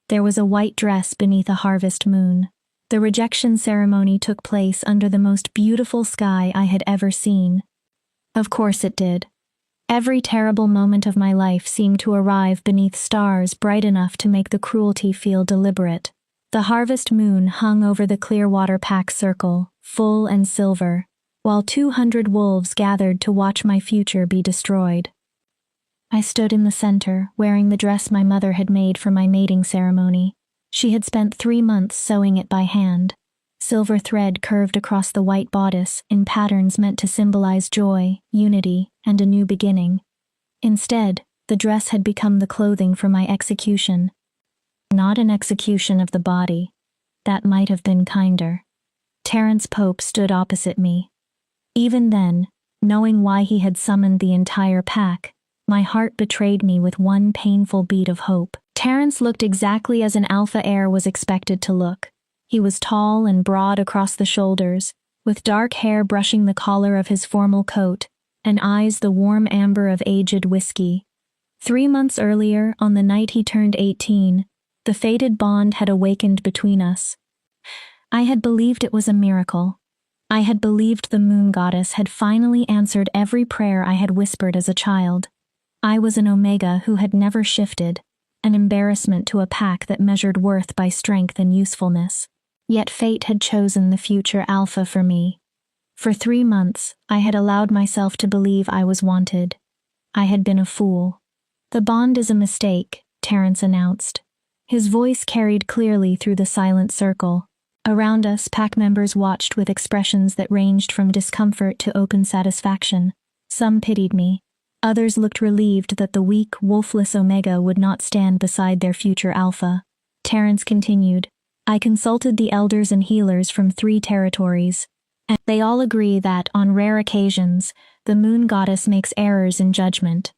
There was a white dress beneath a harvest moon. The rejection ceremony took place under the most beautiful sky I had ever seen. Of course it did. Every terrible moment of my life seemed to arrive beneath stars bright enough to make the cruelty feel deliberate. The harvest moon hung over the Clearwater Pack circle, full and silver, while 200 wolves gathered to watch my future be destroyed. I stood in the center, wearing the dress my mother had made for my mating ceremony. She had spent 3 months sewing it by hand. Silver thread curved across the white bodice in patterns meant to symbolize joy, unity, and a new beginning. Instead, the dress had become the clothing for my execution. Not an execution of the body. That might have been kinder. Terence Pope stood opposite me. Even then, knowing why he had summoned the entire pack, my heart betrayed me with one painful beat of hope. Terence looked exactly as an alpha heir was expected to look. He was tall and broad across the shoulders, with dark hair brushing the collar of his formal coat, and eyes the warm amber of aged whiskey. 3 months earlier, on the night he turned 18, the fated bond had awakened between us. I had believed it was a miracle. I had believed the moon goddess had finally answered every prayer I had whispered as a child. I was an Omega who had never shifted, an embarrassment to a pack that measured worth by strength and usefulness. Yet fate had chosen the future alpha for me. For 3 months, I had allowed myself to believe I was wanted. I had been a fool. The bond is a mistake, Terence announced. His voice carried clearly through the silent circle. Around us, pack members watched with expressions that ranged from discomfort to open satisfaction. Some pitied me. Others looked relieved that the weak, wolfless Omega would not stand beside their future alpha. Terence continued, I consulted the elders and healers from 3 territories, and they all agree that, on rare occasions, the moon goddess makes errors in judgment.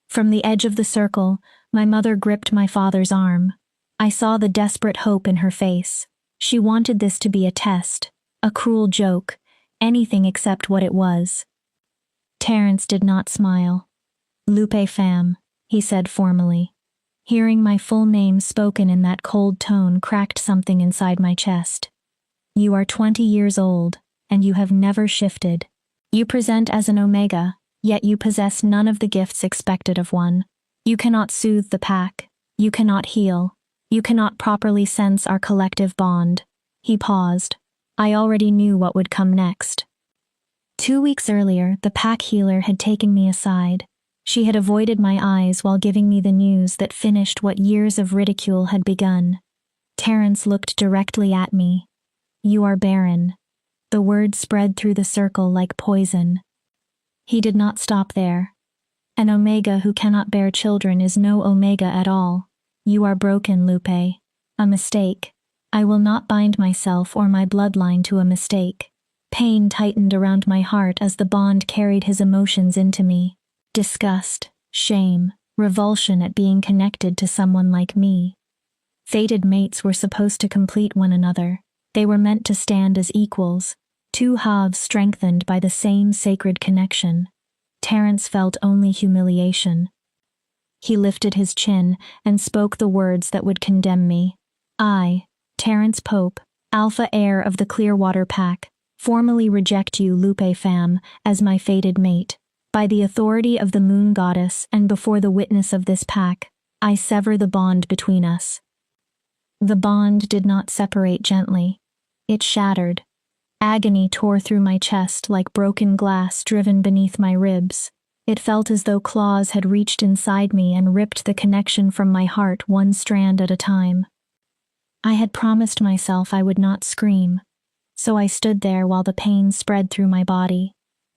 From the edge of the circle, my mother gripped my father's arm. I saw the desperate hope in her face. She wanted this to be a test, a cruel joke, anything except what it was. Terence did not smile. Lupe fam, he said formally. Hearing my full name spoken in that cold tone cracked something inside my chest. You are 20 years old, and you have never shifted. You present as an Omega, yet you possess none of the gifts expected of one. You cannot soothe the pack. You cannot heal. You cannot properly sense our collective bond. He paused. I already knew what would come next. 2 weeks earlier, the pack healer had taken me aside. She had avoided my eyes while giving me the news that finished what years of ridicule had begun. Terence looked directly at me. You are barren. The word spread through the circle like poison. He did not stop there. An Omega who cannot bear children is no Omega at all. You are broken, Lupe. A mistake. I will not bind myself or my bloodline to a mistake. Pain tightened around my heart as the bond carried his emotions into me. Disgust, shame, revulsion at being connected to someone like me. Fated mates were supposed to complete one another. They were meant to stand as equals, 2 halves strengthened by the same sacred connection. Terence felt only humiliation. He lifted his chin and spoke the words that would condemn me. I, Terence Pope, alpha heir of the Clearwater Pack, formally reject you, Lupe fam, as my fated mate. By the authority of the moon goddess and before the witness of this pack, I sever the bond between us. The bond did not separate gently. It shattered. Agony tore through my chest like broken glass driven beneath my ribs. It felt as though claws had reached inside me and ripped the connection from my heart one strand at a time. I had promised myself I would not scream, so I stood there while the pain spread through my body.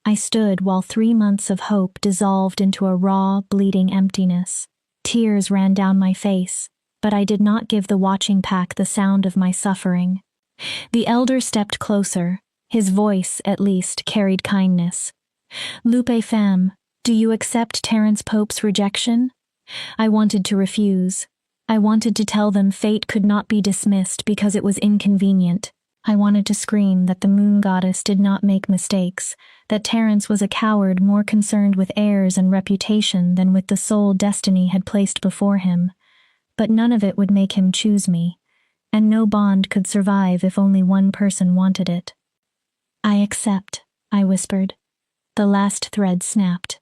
I stood while 3 months of hope dissolved into a raw, bleeding emptiness. Tears ran down my face, but I did not give the watching pack the sound of my suffering. The elder stepped closer. His voice, at least, carried kindness. Lupe fam, do you accept Terence Pope's rejection? I wanted to refuse. I wanted to tell them fate could not be dismissed because it was inconvenient. I wanted to scream that the moon goddess did not make mistakes, that Terence was a coward more concerned with heirs and reputation than with the soul destiny had placed before him. but none of it would make him choose me, and no bond could survive if only one person wanted it. I accept, I whispered. The last thread snapped.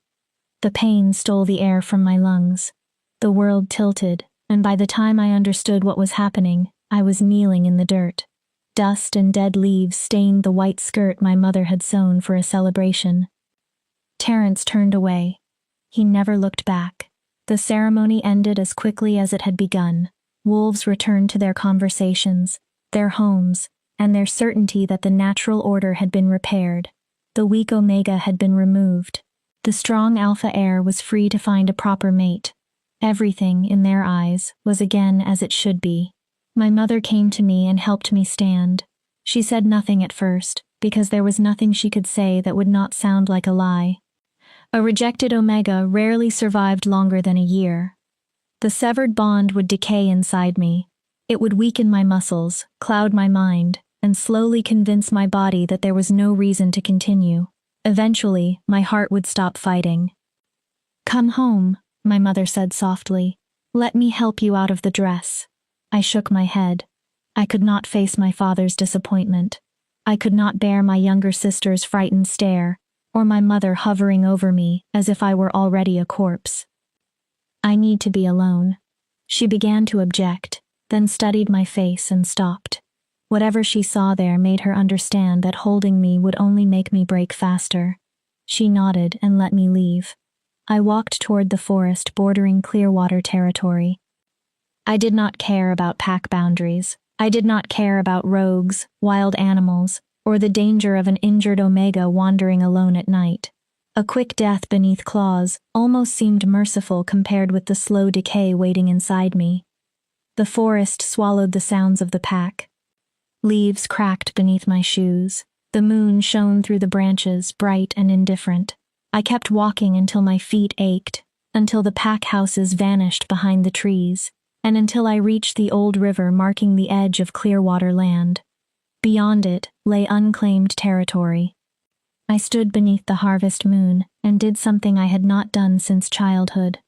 The pain stole the air from my lungs. The world tilted, and by the time I understood what was happening, I was kneeling in the dirt. Dust and dead leaves stained the white skirt my mother had sewn for a celebration. Terence turned away. He never looked back. The ceremony ended as quickly as it had begun. Wolves returned to their conversations, their homes, and their certainty that the natural order had been repaired. The weak Omega had been removed. The strong Alpha heir was free to find a proper mate. Everything, in their eyes, was again as it should be. My mother came to me and helped me stand. She said nothing at first, because there was nothing she could say that would not sound like a lie. A rejected Omega rarely survived longer than a year. The severed bond would decay inside me. It would weaken my muscles, cloud my mind, and slowly convince my body that there was no reason to continue. Eventually, my heart would stop fighting. "Come home," my mother said softly. "Let me help you out of the dress." I shook my head. I could not face my father's disappointment. I could not bear my younger sister's frightened stare, or my mother hovering over me as if I were already a corpse. "I need to be alone." She began to object, then studied my face and stopped. Whatever she saw there made her understand that holding me would only make me break faster. She nodded and let me leave. I walked toward the forest bordering Clearwater territory. I did not care about pack boundaries. I did not care about rogues, wild animals, or the danger of an injured Omega wandering alone at night. A quick death beneath claws almost seemed merciful compared with the slow decay waiting inside me. The forest swallowed the sounds of the pack. Leaves cracked beneath my shoes. The moon shone through the branches, bright and indifferent. I kept walking until my feet ached, until the pack houses vanished behind the trees, and until I reached the old river marking the edge of Clearwater land. Beyond it lay unclaimed territory. I stood beneath the harvest moon and did something I had not done since childhood.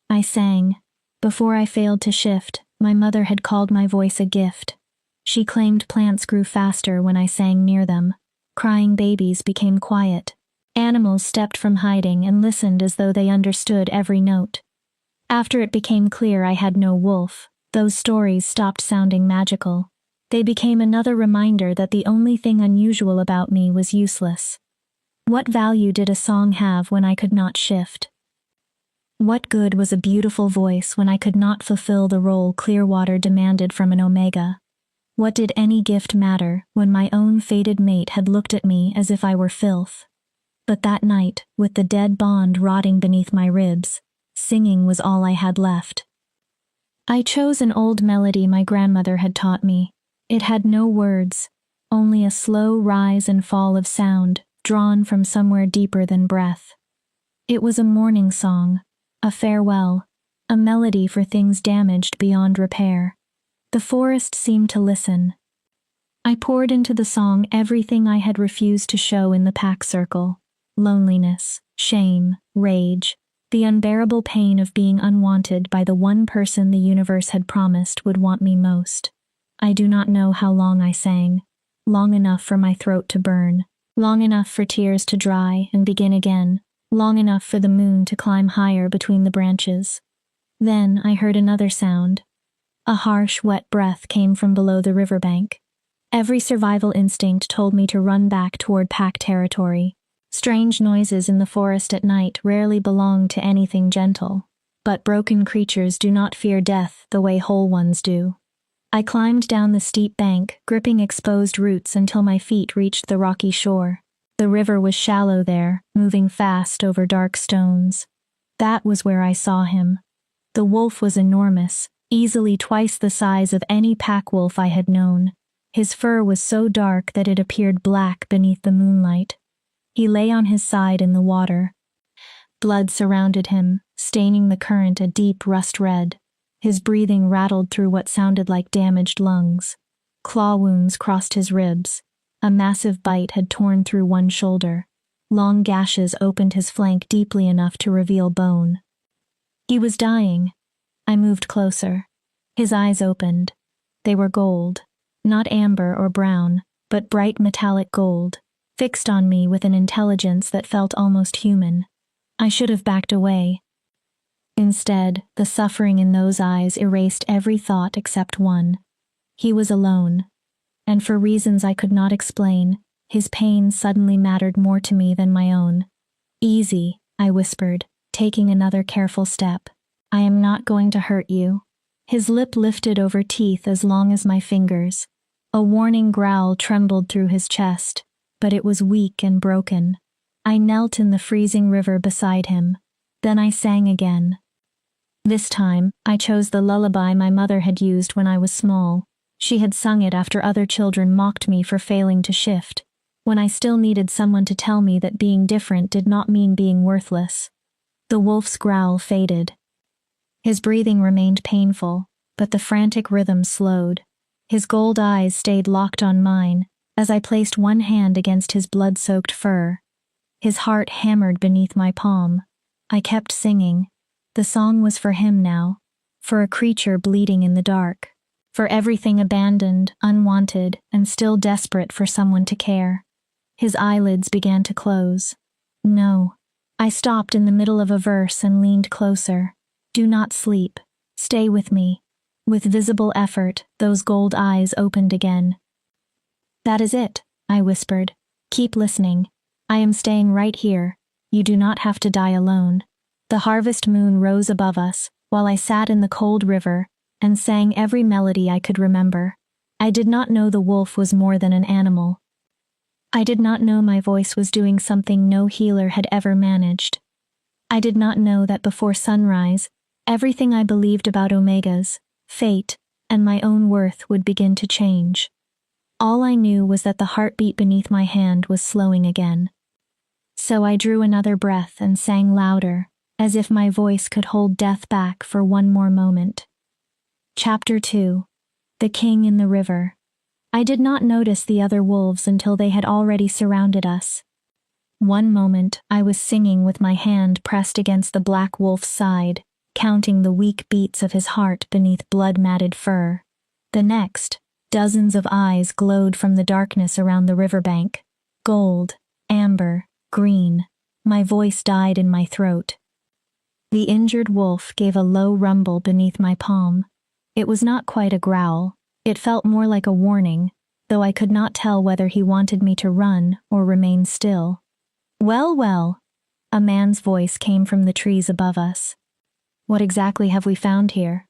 I sang. Before I failed to shift, my mother had called my voice a gift. She claimed plants grew faster when I sang near them. Crying babies became quiet. Animals stepped from hiding and listened as though they understood every note. After it became clear I had no wolf, those stories stopped sounding magical. They became another reminder that the only thing unusual about me was useless. What value did a song have when I could not shift? What good was a beautiful voice when I could not fulfill the role Clearwater demanded from an Omega? What did any gift matter when my own fated mate had looked at me as if I were filth? But that night, with the dead bond rotting beneath my ribs, singing was all I had left. I chose an old melody my grandmother had taught me. It had no words, only a slow rise and fall of sound, drawn from somewhere deeper than breath. It was a mourning song, a farewell, a melody for things damaged beyond repair. The forest seemed to listen. I poured into the song everything I had refused to show in the pack circle: loneliness, shame, rage, the unbearable pain of being unwanted by the one person the universe had promised would want me most. I do not know how long I sang. Long enough for my throat to burn, long enough for tears to dry and begin again, long enough for the moon to climb higher between the branches. Then I heard another sound. A harsh, wet breath came from below the riverbank. Every survival instinct told me to run back toward pack territory. Strange noises in the forest at night rarely belong to anything gentle, but broken creatures do not fear death the way whole ones do. I climbed down the steep bank, gripping exposed roots until my feet reached the rocky shore. The river was shallow there, moving fast over dark stones. That was where I saw him. The wolf was enormous, easily twice the size of any pack wolf I had known. His fur was so dark that it appeared black beneath the moonlight. He lay on his side in the water. Blood surrounded him, staining the current a deep rust red. His breathing rattled through what sounded like damaged lungs. Claw wounds crossed his ribs. A massive bite had torn through one shoulder. Long gashes opened his flank deeply enough to reveal bone. He was dying. I moved closer. His eyes opened. They were gold. Not amber or brown, but bright metallic gold, fixed on me with an intelligence that felt almost human. I should have backed away. Instead, the suffering in those eyes erased every thought except one. He was alone, and for reasons I could not explain, his pain suddenly mattered more to me than my own. "Easy," I whispered, taking another careful step. "I am not going to hurt you." His lip lifted over teeth as long as my fingers. A warning growl trembled through his chest, but it was weak and broken. I knelt in the freezing river beside him. Then I sang again. This time, I chose the lullaby my mother had used when I was small. She had sung it after other children mocked me for failing to shift, when I still needed someone to tell me that being different did not mean being worthless. The wolf's growl faded. His breathing remained painful, but the frantic rhythm slowed. His gold eyes stayed locked on mine as I placed one hand against his blood-soaked fur. His heart hammered beneath my palm. I kept singing. The song was for him now, for a creature bleeding in the dark, for everything abandoned, unwanted, and still desperate for someone to care. His eyelids began to close. No. I stopped in the middle of a verse and leaned closer. "Do not sleep. Stay with me." With visible effort, those gold eyes opened again. "That is it," I whispered. "Keep listening. I am staying right here. You do not have to die alone." The harvest moon rose above us, while I sat in the cold river and sang every melody I could remember. I did not know the wolf was more than an animal. I did not know my voice was doing something no healer had ever managed. I did not know that before sunrise, everything I believed about Omega's, fate, and my own worth would begin to change. All I knew was that the heartbeat beneath my hand was slowing again. So I drew another breath and sang louder, as if my voice could hold death back for one more moment. Chapter 2. The King in the River. I did not notice the other wolves until they had already surrounded us. One moment, I was singing with my hand pressed against the black wolf's side, counting the weak beats of his heart beneath blood-matted fur. The next, dozens of eyes glowed from the darkness around the riverbank. Gold, amber, green. My voice died in my throat. The injured wolf gave a low rumble beneath my palm. It was not quite a growl. It felt more like a warning, though I could not tell whether he wanted me to run or remain still. "Well, well," a man's voice came from the trees above us. "What exactly have we found here?"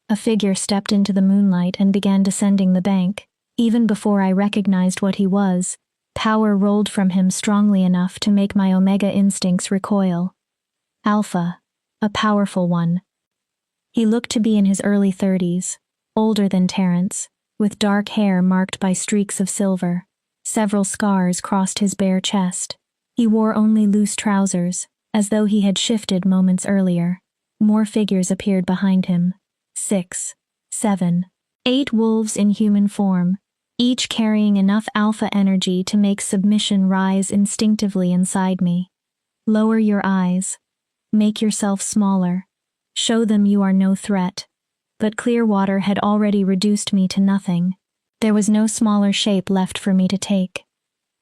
A figure stepped into the moonlight and began descending the bank. Even before I recognized what he was, power rolled from him strongly enough to make my Omega instincts recoil. Alpha, a powerful one. He looked to be in his early 30s, older than Terrence, with dark hair marked by streaks of silver. Several scars crossed his bare chest. He wore only loose trousers, as though he had shifted moments earlier. More figures appeared behind him. 6, 7, 8 wolves in human form, each carrying enough alpha energy to make submission rise instinctively inside me. Lower your eyes. Make yourself smaller. Show them you are no threat. But Clearwater had already reduced me to nothing. There was no smaller shape left for me to take.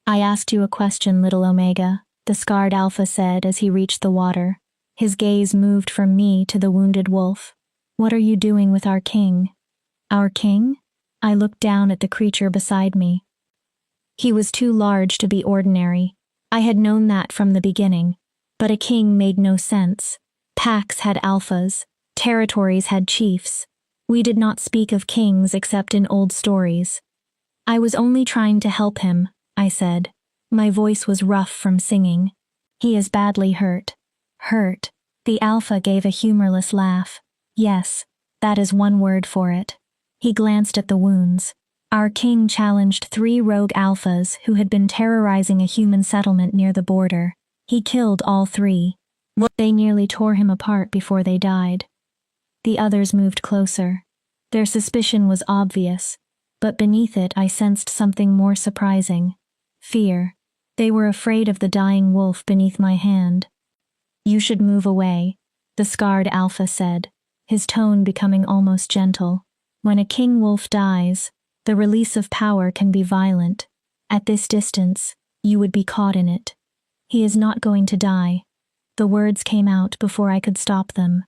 "I asked you a question, little Omega," the scarred alpha said as he reached the water. His gaze moved from me to the wounded wolf. "What are you doing with our king?" "Our king?" I looked down at the creature beside me. He was too large to be ordinary. I had known that from the beginning. But a king made no sense. Packs had alphas. Territories had chiefs. We did not speak of kings except in old stories. "I was only trying to help him," I said. My voice was rough from singing. "He is badly hurt." "Hurt?" The alpha gave a humorless laugh. "Yes, that is one word for it." He glanced at the wounds. Our king challenged 3 rogue alphas who had been terrorizing a human settlement near the border. He killed all 3. They nearly tore him apart before they died. The others moved closer. Their suspicion was obvious, but beneath it I sensed something more surprising. Fear. They were afraid of the dying wolf beneath my hand. "You should move away," the scarred alpha said. his tone becoming almost gentle. When a king wolf dies, the release of power can be violent. At this distance, you would be caught in it. He is not going to die. The words came out before I could stop them.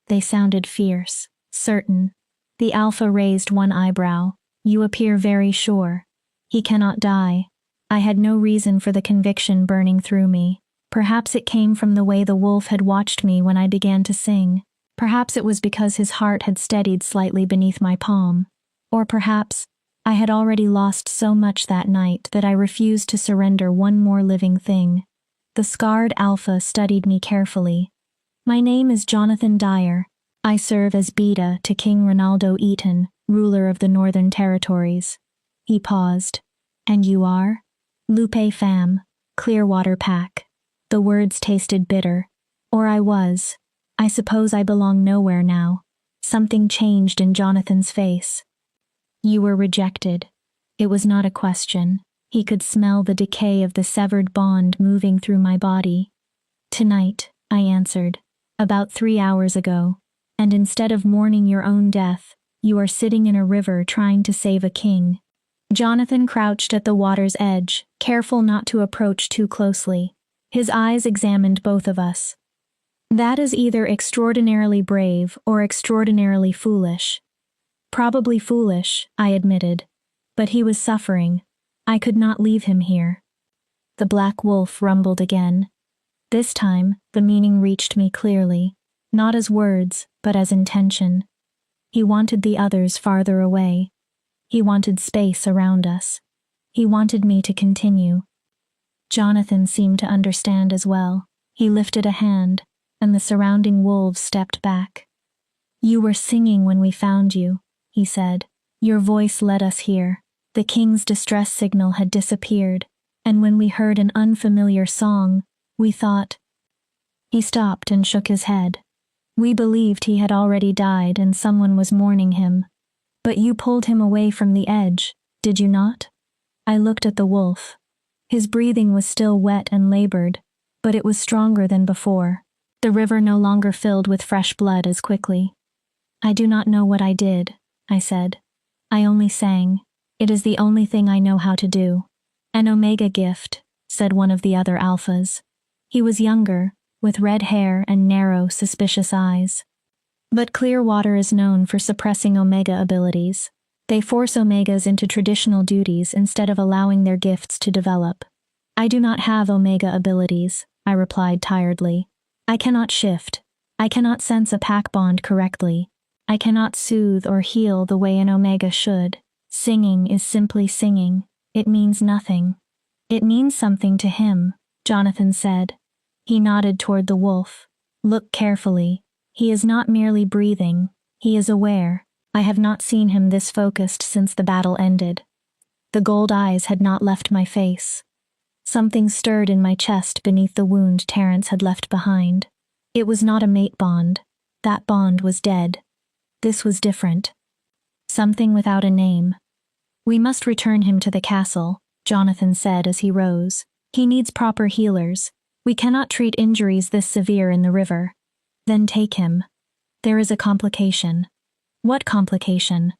They sounded fierce, certain. The alpha raised one eyebrow. You appear very sure. He cannot die. I had no reason for the conviction burning through me. Perhaps it came from the way the wolf had watched me when I began to sing. Perhaps it was because his heart had steadied slightly beneath my palm. Or perhaps I had already lost so much that night that I refused to surrender one more living thing. The scarred alpha studied me carefully. My name is Jonathan Dyer. I serve as Beta to King Ronaldo Eaton, ruler of the Northern Territories. He paused. And you are? Lupe Fam, Clearwater Pack. The words tasted bitter. Or I was. I suppose I belong nowhere now. Something changed in Jonathan's face. You were rejected. It was not a question. He could smell the decay of the severed bond moving through my body. Tonight, I answered. About 3 hours ago. And instead of mourning your own death, you are sitting in a river trying to save a king. Jonathan crouched at the water's edge, careful not to approach too closely. His eyes examined both of us. That is either extraordinarily brave or extraordinarily foolish. Probably foolish, I admitted. But he was suffering. I could not leave him here. The black wolf rumbled again. This time, the meaning reached me clearly, not as words, but as intention. He wanted the others farther away. He wanted space around us. He wanted me to continue. Jonathan seemed to understand as well. He lifted a hand, and the surrounding wolves stepped back. You were singing when we found you, he said. Your voice led us here. The king's distress signal had disappeared, and when we heard an unfamiliar song, we thought... He stopped and shook his head. We believed he had already died and someone was mourning him. But you pulled him away from the edge, did you not? I looked at the wolf. His breathing was still wet and labored, but it was stronger than before. The river no longer filled with fresh blood as quickly. I do not know what I did, I said. I only sang. It is the only thing I know how to do. An Omega gift, said one of the other alphas. He was younger, with red hair and narrow, suspicious eyes. But Clearwater is known for suppressing Omega abilities. They force Omegas into traditional duties instead of allowing their gifts to develop. I do not have Omega abilities, I replied tiredly. I cannot shift. I cannot sense a pack bond correctly. I cannot soothe or heal the way an Omega should. Singing is simply singing. It means nothing. It means something to him, Jonathan said. He nodded toward the wolf. Look carefully. He is not merely breathing. He is aware. I have not seen him this focused since the battle ended. The gold eyes had not left my face. Something stirred in my chest beneath the wound Terrence had left behind. It was not a mate bond. That bond was dead. This was different. Something without a name. We must return him to the castle, Jonathan said as he rose. He needs proper healers. We cannot treat injuries this severe in the river. Then take him. There is a complication. What complication?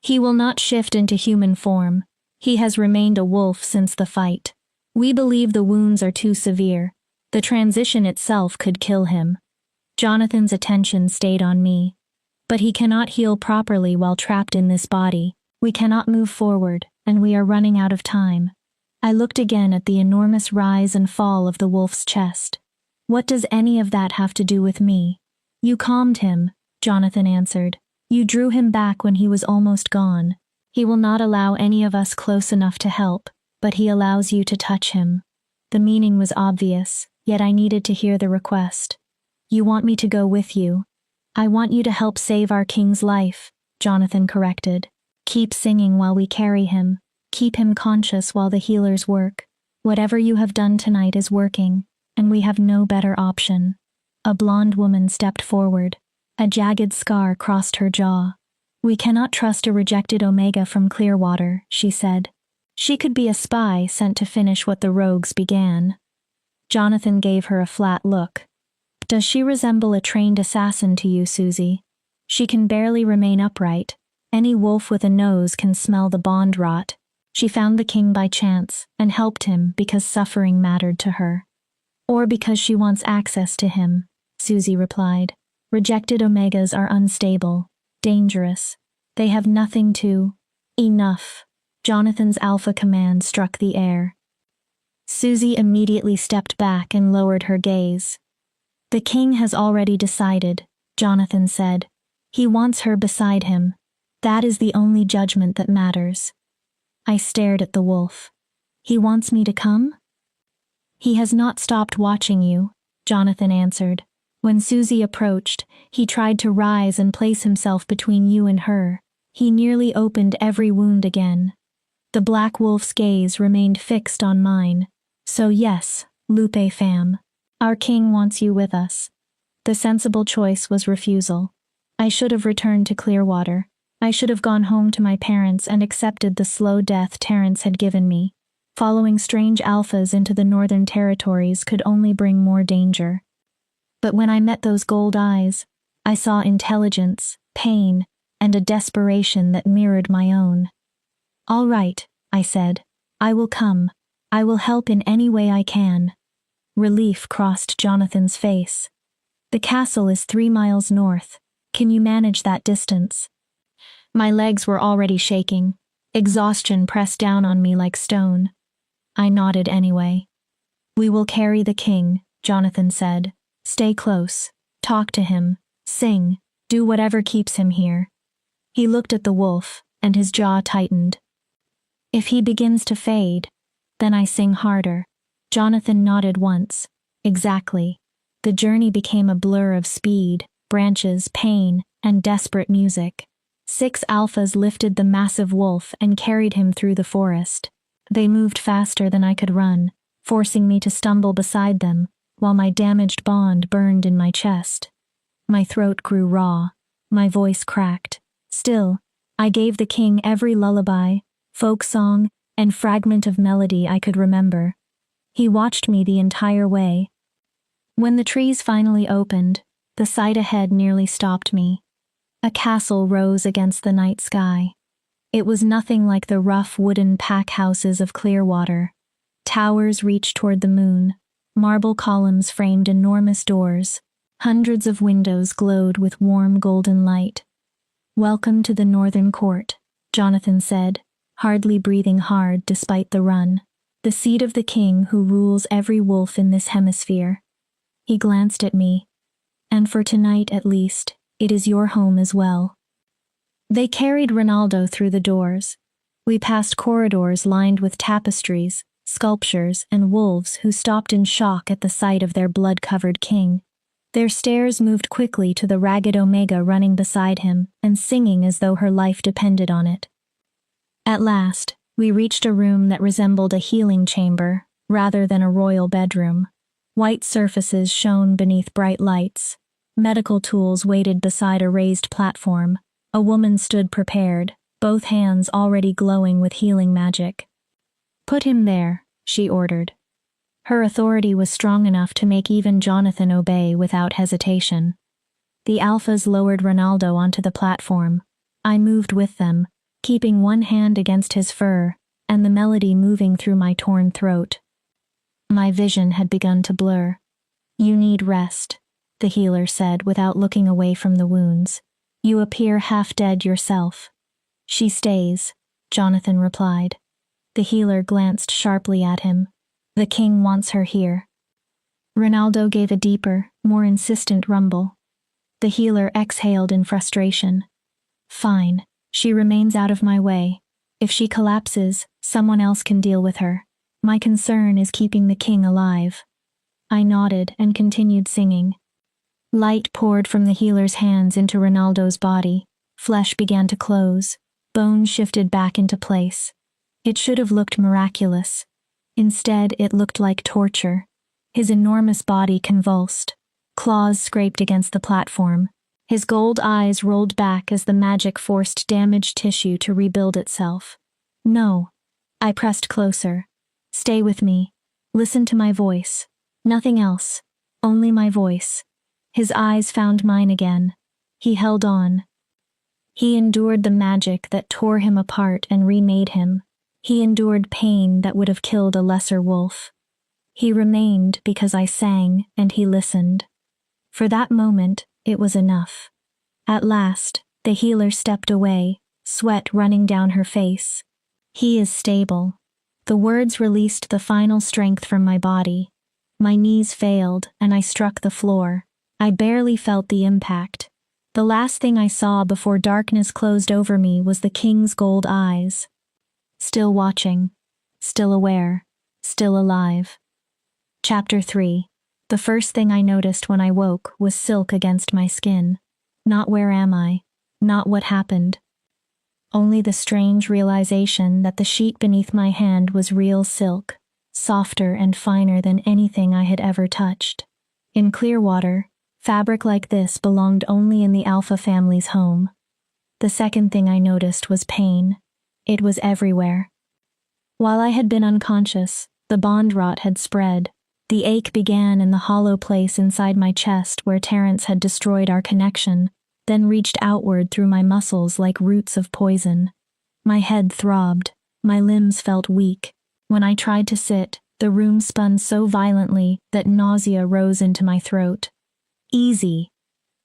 He will not shift into human form. He has remained a wolf since the fight. We believe the wounds are too severe. The transition itself could kill him. Jonathan's attention stayed on me. But he cannot heal properly while trapped in this body. We cannot move forward, and we are running out of time. I looked again at the enormous rise and fall of the wolf's chest. What does any of that have to do with me? You calmed him, Jonathan answered. You drew him back when he was almost gone. He will not allow any of us close enough to help, but he allows you to touch him. The meaning was obvious, yet I needed to hear the request. You want me to go with you. I want you to help save our king's life, Jonathan corrected. Keep singing while we carry him. Keep him conscious while the healers work. Whatever you have done tonight is working, and we have no better option. A blonde woman stepped forward. A jagged scar crossed her jaw. We cannot trust a rejected Omega from Clearwater, she said. She could be a spy sent to finish what the rogues began. Jonathan gave her a flat look. Does she resemble a trained assassin to you, Susie? She can barely remain upright. Any wolf with a nose can smell the bond rot. She found the king by chance and helped him because suffering mattered to her. Or because she wants access to him, Susie replied. Rejected omegas are unstable, dangerous. They have nothing to... Enough. Jonathan's alpha command struck the air. Susie immediately stepped back and lowered her gaze. The king has already decided, Jonathan said. He wants her beside him. That is the only judgment that matters. I stared at the wolf. He wants me to come? He has not stopped watching you, Jonathan answered. When Susie approached, he tried to rise and place himself between you and her. He nearly opened every wound again. The black wolf's gaze remained fixed on mine. So yes, Lupe fam. Our king wants you with us. The sensible choice was refusal. I should have returned to Clearwater. I should have gone home to my parents and accepted the slow death Terrence had given me. Following strange alphas into the Northern Territories could only bring more danger. But when I met those gold eyes, I saw intelligence, pain, and a desperation that mirrored my own. All right, I said. I will come. I will help in any way I can. Relief crossed Jonathan's face. The castle is 3 miles north. Can you manage that distance? My legs were already shaking. Exhaustion pressed down on me like stone. I nodded anyway. We will carry the king, Jonathan said. Stay close. Talk to him. Sing. Do whatever keeps him here. He looked at the wolf, and his jaw tightened. If he begins to fade, then I sing harder. Jonathan nodded once. Exactly. The journey became a blur of speed, branches, pain, and desperate music. 6 alphas lifted the massive wolf and carried him through the forest. They moved faster than I could run, forcing me to stumble beside them, while my damaged bond burned in my chest. My throat grew raw. My voice cracked. Still, I gave the king every lullaby, folk song, and fragment of melody I could remember. He watched me the entire way. When the trees finally opened, the sight ahead nearly stopped me. A castle rose against the night sky. It was nothing like the rough wooden pack houses of Clearwater. Towers reached toward the moon. Marble columns framed enormous doors. Hundreds of windows glowed with warm golden light. Welcome to the Northern Court, Jonathan said, hardly breathing hard despite the run. The seat of the king who rules every wolf in this hemisphere. He glanced at me. And for tonight at least, it is your home as well. They carried Ronaldo through the doors. We passed corridors lined with tapestries, sculptures, and wolves who stopped in shock at the sight of their blood-covered king. Their stares moved quickly to the ragged Omega running beside him and singing as though her life depended on it. At last, we reached a room that resembled a healing chamber rather than a royal bedroom. White surfaces shone beneath bright lights. Medical tools waited beside a raised platform. A woman stood prepared, both hands already glowing with healing magic. Put him there, she ordered. Her authority was strong enough to make even Jonathan obey without hesitation. The alphas lowered Ronaldo onto the platform. I moved with them, keeping one hand against his fur, and the melody moving through my torn throat. My vision had begun to blur. You need rest, the healer said without looking away from the wounds. You appear half dead yourself. She stays, Jonathan replied. The healer glanced sharply at him. The king wants her here. Ronaldo gave a deeper, more insistent rumble. The healer exhaled in frustration. Fine, she remains out of my way. If she collapses, someone else can deal with her. My concern is keeping the king alive. I nodded and continued singing. Light poured from the healer's hands into Ronaldo's body. Flesh began to close. Bones shifted back into place. It should have looked miraculous. Instead, it looked like torture. His enormous body convulsed. Claws scraped against the platform. His gold eyes rolled back as the magic forced damaged tissue to rebuild itself. No. I pressed closer. Stay with me. Listen to my voice. Nothing else. Only my voice. His eyes found mine again. He held on. He endured the magic that tore him apart and remade him. He endured pain that would have killed a lesser wolf. He remained because I sang and he listened. For that moment, it was enough. At last, the healer stepped away, sweat running down her face. He is stable. The words released the final strength from my body. My knees failed, and I struck the floor. I barely felt the impact. The last thing I saw before darkness closed over me was the king's gold eyes. Still watching. Still aware. Still alive. Chapter 3. The first thing I noticed when I woke was silk against my skin. Not where am I? Not what happened. Only the strange realization that the sheet beneath my hand was real silk, softer and finer than anything I had ever touched. In Clearwater, fabric like this belonged only in the Alpha family's home. The second thing I noticed was pain. It was everywhere. While I had been unconscious, the bond rot had spread. The ache began in the hollow place inside my chest where Terrence had destroyed our connection, then reached outward through my muscles like roots of poison. My head throbbed. My limbs felt weak. When I tried to sit, the room spun so violently that nausea rose into my throat. Easy.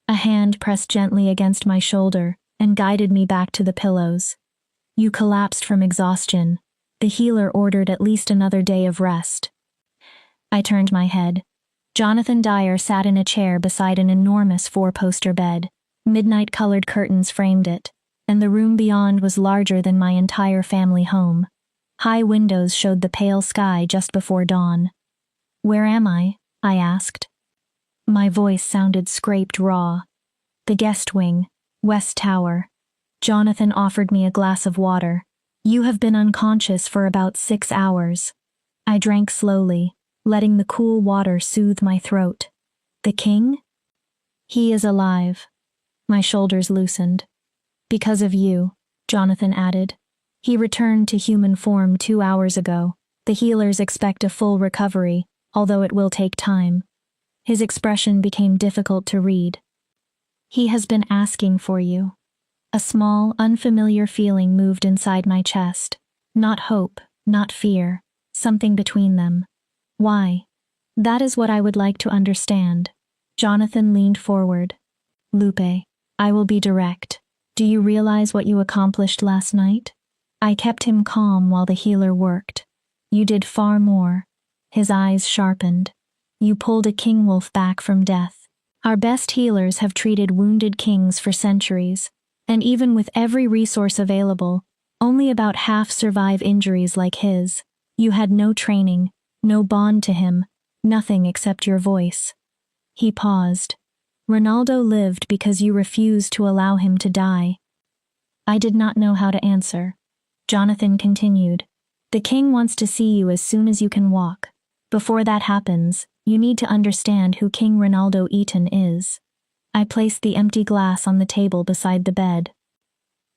A hand pressed gently against my shoulder and guided me back to the pillows. You collapsed from exhaustion. The healer ordered at least another day of rest. I turned my head. Jonathan Dyer sat in a chair beside an enormous four-poster bed. Midnight-colored curtains framed it, and the room beyond was larger than my entire family home. High windows showed the pale sky just before dawn. "Where am I?" I asked. My voice sounded scraped raw. "The guest wing, West Tower." Jonathan offered me a glass of water. "You have been unconscious for about 6 hours." I drank slowly, letting the cool water soothe my throat. "The king?" "He is alive." My shoulders loosened. "Because of you," Jonathan added. "He returned to human form 2 hours ago. The healers expect a full recovery, although it will take time." His expression became difficult to read. "He has been asking for you." A small, unfamiliar feeling moved inside my chest. Not hope, not fear, something between them. Why? That is what I would like to understand. Jonathan leaned forward. "Lupe, I will be direct. Do you realize what you accomplished last night?" I kept him calm while the healer worked. "You did far more." His eyes sharpened. "You pulled a king wolf back from death. Our best healers have treated wounded kings for centuries, and even with every resource available, only about half survive injuries like his. You had no training, no bond to him, nothing except your voice." He paused. "Ronaldo lived because you refused to allow him to die." I did not know how to answer. Jonathan continued. "The king wants to see you as soon as you can walk. Before that happens, you need to understand who King Ronaldo Eaton is." I placed the empty glass on the table beside the bed.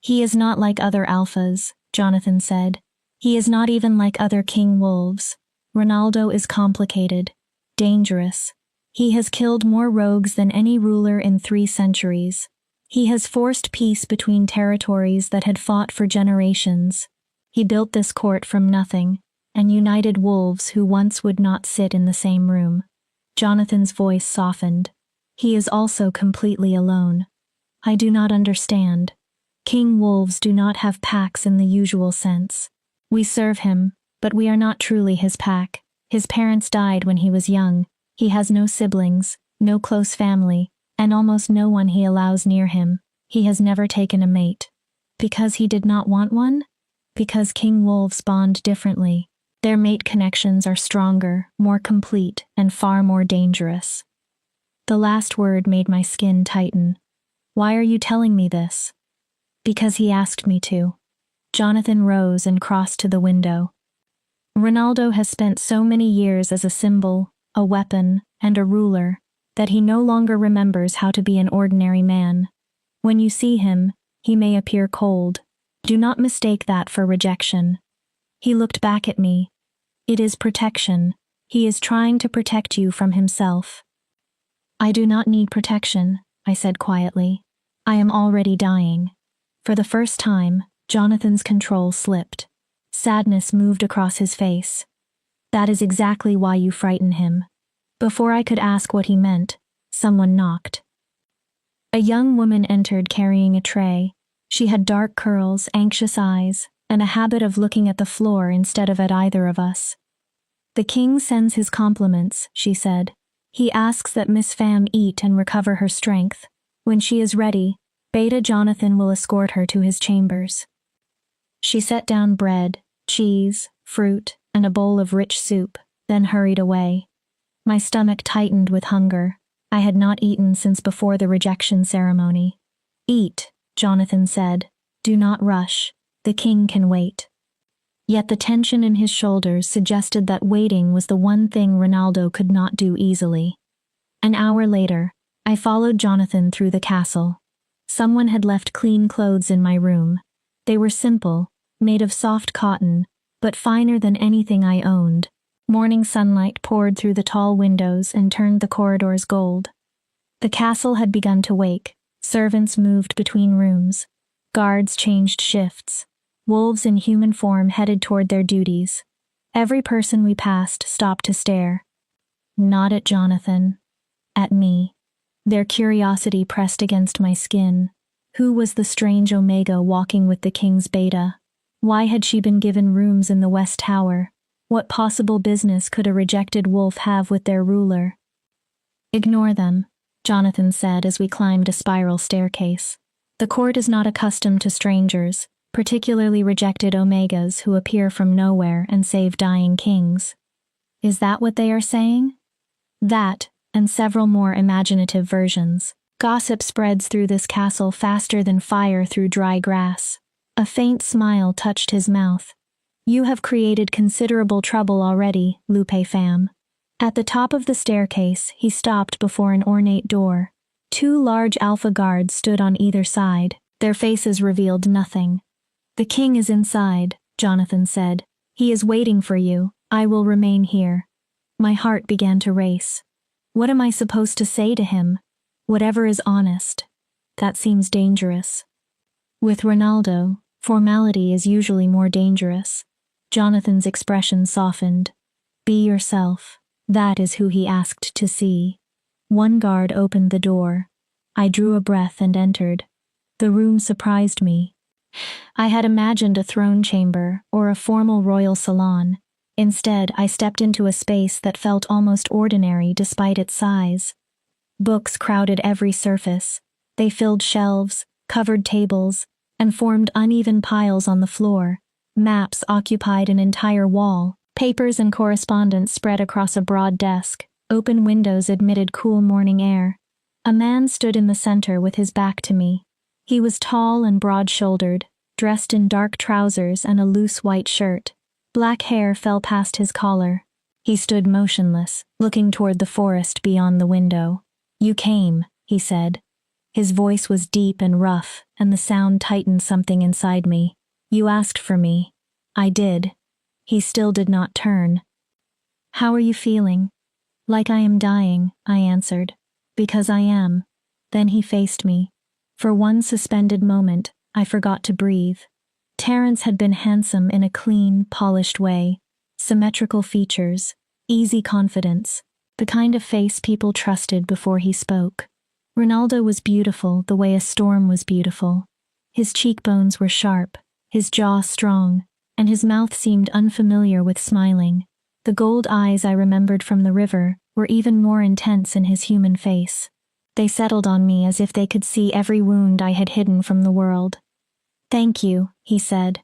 "He is not like other alphas," Jonathan said. "He is not even like other king wolves. Ronaldo is complicated, dangerous. He has killed more rogues than any ruler in 3 centuries. He has forced peace between territories that had fought for generations. He built this court from nothing, and united wolves who once would not sit in the same room." Jonathan's voice softened. "He is also completely alone. I do not understand. King wolves do not have packs in the usual sense. We serve him, but we are not truly his pack. His parents died when he was young. He has no siblings, no close family, and almost no one he allows near him. He has never taken a mate. Because he did not want one? Because king wolves bond differently. Their mate connections are stronger, more complete, and far more dangerous." The last word made my skin tighten. "Why are you telling me this?" "Because he asked me to." Jonathan rose and crossed to the window. "Ronaldo has spent so many years as a symbol, a weapon, and a ruler, that he no longer remembers how to be an ordinary man. When you see him, he may appear cold. Do not mistake that for rejection." He looked back at me. "It is protection. He is trying to protect you from himself." I do not need protection, I said quietly. I am already dying. For the first time, Jonathan's control slipped. Sadness moved across his face. That is exactly why you frighten him. Before I could ask what he meant, someone knocked. A young woman entered carrying a tray. She had dark curls, anxious eyes, and a habit of looking at the floor instead of at either of us. The king sends his compliments, she said. He asks that Miss Pham eat and recover her strength. When she is ready, Beta Jonathan will escort her to his chambers. She set down bread, cheese, fruit, and a bowl of rich soup, then hurried away. My stomach tightened with hunger. I had not eaten since before the rejection ceremony. Eat, Jonathan said. Do not rush. The king can wait. Yet the tension in his shoulders suggested that waiting was the one thing Ronaldo could not do easily. An hour later, I followed Jonathan through the castle. Someone had left clean clothes in my room. They were simple, made of soft cotton, but finer than anything I owned. Morning sunlight poured through the tall windows and turned the corridors gold. The castle had begun to wake. Servants moved between rooms. Guards changed shifts. Wolves in human form headed toward their duties. Every person we passed stopped to stare. Not at Jonathan. At me. Their curiosity pressed against my skin. Who was the strange Omega walking with the king's Beta? Why had she been given rooms in the West Tower? What possible business could a rejected wolf have with their ruler? Ignore them, Jonathan said as we climbed a spiral staircase. The court is not accustomed to strangers, particularly rejected Omegas who appear from nowhere and save dying kings. Is that what they are saying? That, and several more imaginative versions. Gossip spreads through this castle faster than fire through dry grass. A faint smile touched his mouth. You have created considerable trouble already, Lupe Pham. At the top of the staircase, he stopped before an ornate door. Two large alpha guards stood on either side. Their faces revealed nothing. The king is inside, Jonathan said. He is waiting for you. I will remain here. My heart began to race. What am I supposed to say to him? Whatever is honest. That seems dangerous. With Ronaldo, formality is usually more dangerous. Jonathan's expression softened. Be yourself. That is who he asked to see. One guard opened the door. I drew a breath and entered. The room surprised me. I had imagined a throne chamber or a formal royal salon. Instead, I stepped into a space that felt almost ordinary despite its size. Books crowded every surface. They filled shelves, covered tables, and formed uneven piles on the floor. Maps occupied an entire wall. Papers and correspondence spread across a broad desk. Open windows admitted cool morning air. A man stood in the center with his back to me. He was tall and broad-shouldered, dressed in dark trousers and a loose white shirt. Black hair fell past his collar. He stood motionless, looking toward the forest beyond the window. You came, he said. His voice was deep and rough, and the sound tightened something inside me. You asked for me. I did. He still did not turn. How are you feeling? Like I am dying, I answered. Because I am. Then he faced me. For one suspended moment, I forgot to breathe. Terence had been handsome in a clean, polished way. Symmetrical features, easy confidence, the kind of face people trusted before he spoke. Ronaldo was beautiful the way a storm was beautiful. His cheekbones were sharp, his jaw strong, and his mouth seemed unfamiliar with smiling. The gold eyes I remembered from the river were even more intense in his human face. They settled on me as if they could see every wound I had hidden from the world. Thank you, he said.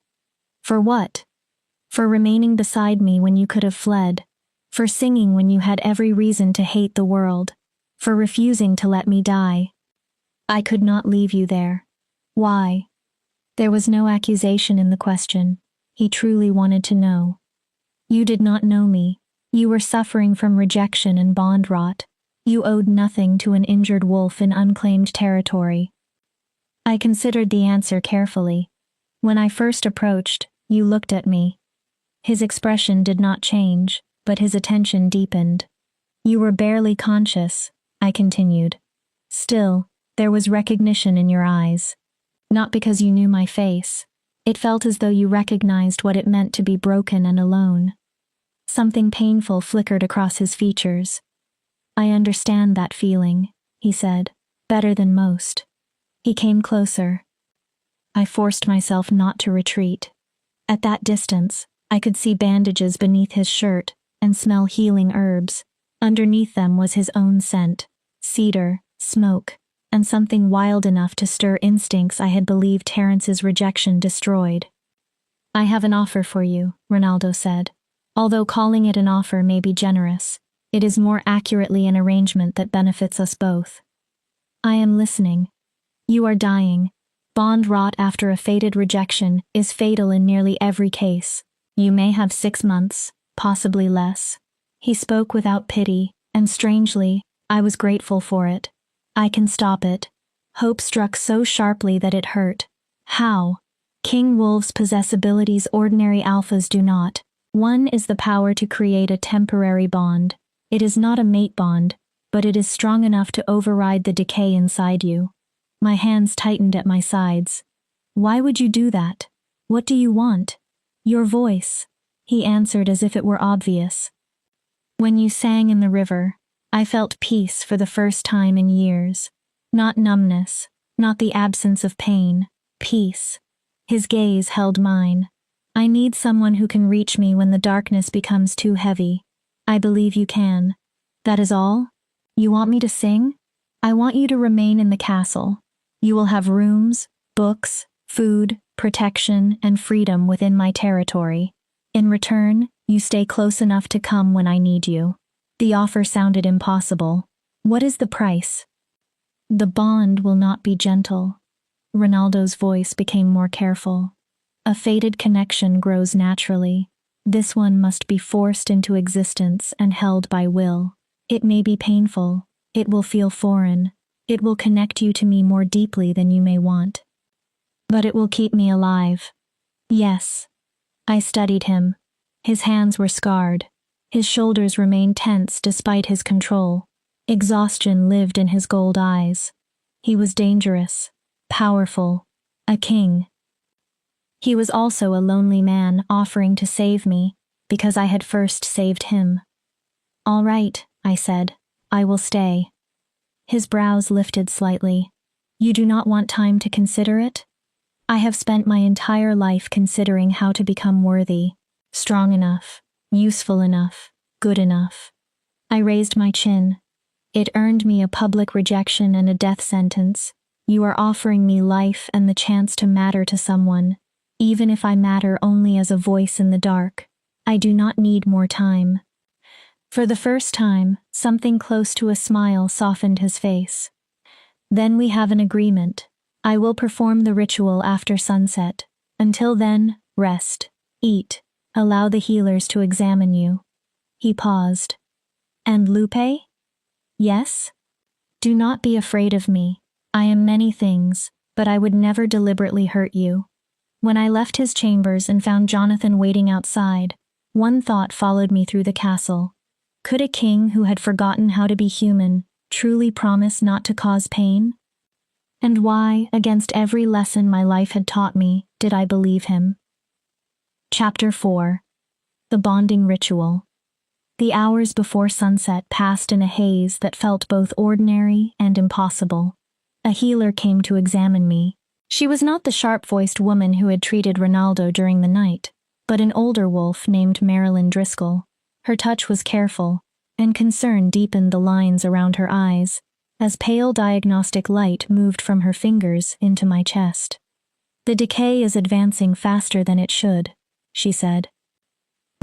For what? For remaining beside me when you could have fled. For singing when you had every reason to hate the world. For refusing to let me die. I could not leave you there. Why? There was no accusation in the question. He truly wanted to know. You did not know me. You were suffering from rejection and bond rot. You owed nothing to an injured wolf in unclaimed territory. I considered the answer carefully. When I first approached, you looked at me. His expression did not change, but his attention deepened. You were barely conscious. I continued. Still, there was recognition in your eyes. Not because you knew my face. It felt as though you recognized what it meant to be broken and alone. Something painful flickered across his features. I understand that feeling, he said, better than most. He came closer. I forced myself not to retreat. At that distance, I could see bandages beneath his shirt and smell healing herbs. Underneath them was his own scent, cedar, smoke, and something wild enough to stir instincts I had believed Terrence's rejection destroyed. I have an offer for you, Ronaldo said. Although calling it an offer may be generous, it is more accurately an arrangement that benefits us both. I am listening. You are dying. Bond rot after a fated rejection is fatal in nearly every case. You may have 6 months, possibly less. He spoke without pity, and strangely, I was grateful for it. I can stop it. Hope struck so sharply that it hurt. How? King wolves possess abilities ordinary alphas do not. One is the power to create a temporary bond. It is not a mate bond, but it is strong enough to override the decay inside you. My hands tightened at my sides. Why would you do that? What do you want? Your voice, he answered as if it were obvious. When you sang in the river, I felt peace for the first time in years. Not numbness, not the absence of pain, peace. His gaze held mine. I need someone who can reach me when the darkness becomes too heavy. I believe you can. That is all? You want me to sing? I want you to remain in the castle. You will have rooms, books, food, protection, and freedom within my territory. In return, you stay close enough to come when I need you. The offer sounded impossible. What is the price? The bond will not be gentle. Ronaldo's voice became more careful. A fated connection grows naturally. This one must be forced into existence and held by will. It may be painful. It will feel foreign. It will connect you to me more deeply than you may want. But it will keep me alive. Yes. I studied him. His hands were scarred. His shoulders remained tense despite his control. Exhaustion lived in his gold eyes. He was dangerous, powerful, a king. He was also a lonely man offering to save me, because I had first saved him. All right, I said. I will stay. His brows lifted slightly. You do not want time to consider it? I have spent my entire life considering how to become worthy, strong enough, useful enough, good enough. I raised my chin. It earned me a public rejection and a death sentence. You are offering me life and the chance to matter to someone, even if I matter only as a voice in the dark. I do not need more time. For the first time, something close to a smile softened his face. Then we have an agreement. I will perform the ritual after sunset. Until then, rest, eat, allow the healers to examine you. He paused. And Lupe? Yes? Do not be afraid of me. I am many things, but I would never deliberately hurt you. When I left his chambers and found Jonathan waiting outside, one thought followed me through the castle. Could a king who had forgotten how to be human truly promise not to cause pain? And why, against every lesson my life had taught me, did I believe him? Chapter 4. The Bonding Ritual. The hours before sunset passed in a haze that felt both ordinary and impossible. A healer came to examine me. She was not the sharp-voiced woman who had treated Ronaldo during the night, but an older wolf named Marilyn Driscoll. Her touch was careful, and concern deepened the lines around her eyes, as pale diagnostic light moved from her fingers into my chest. The decay is advancing faster than it should, she said.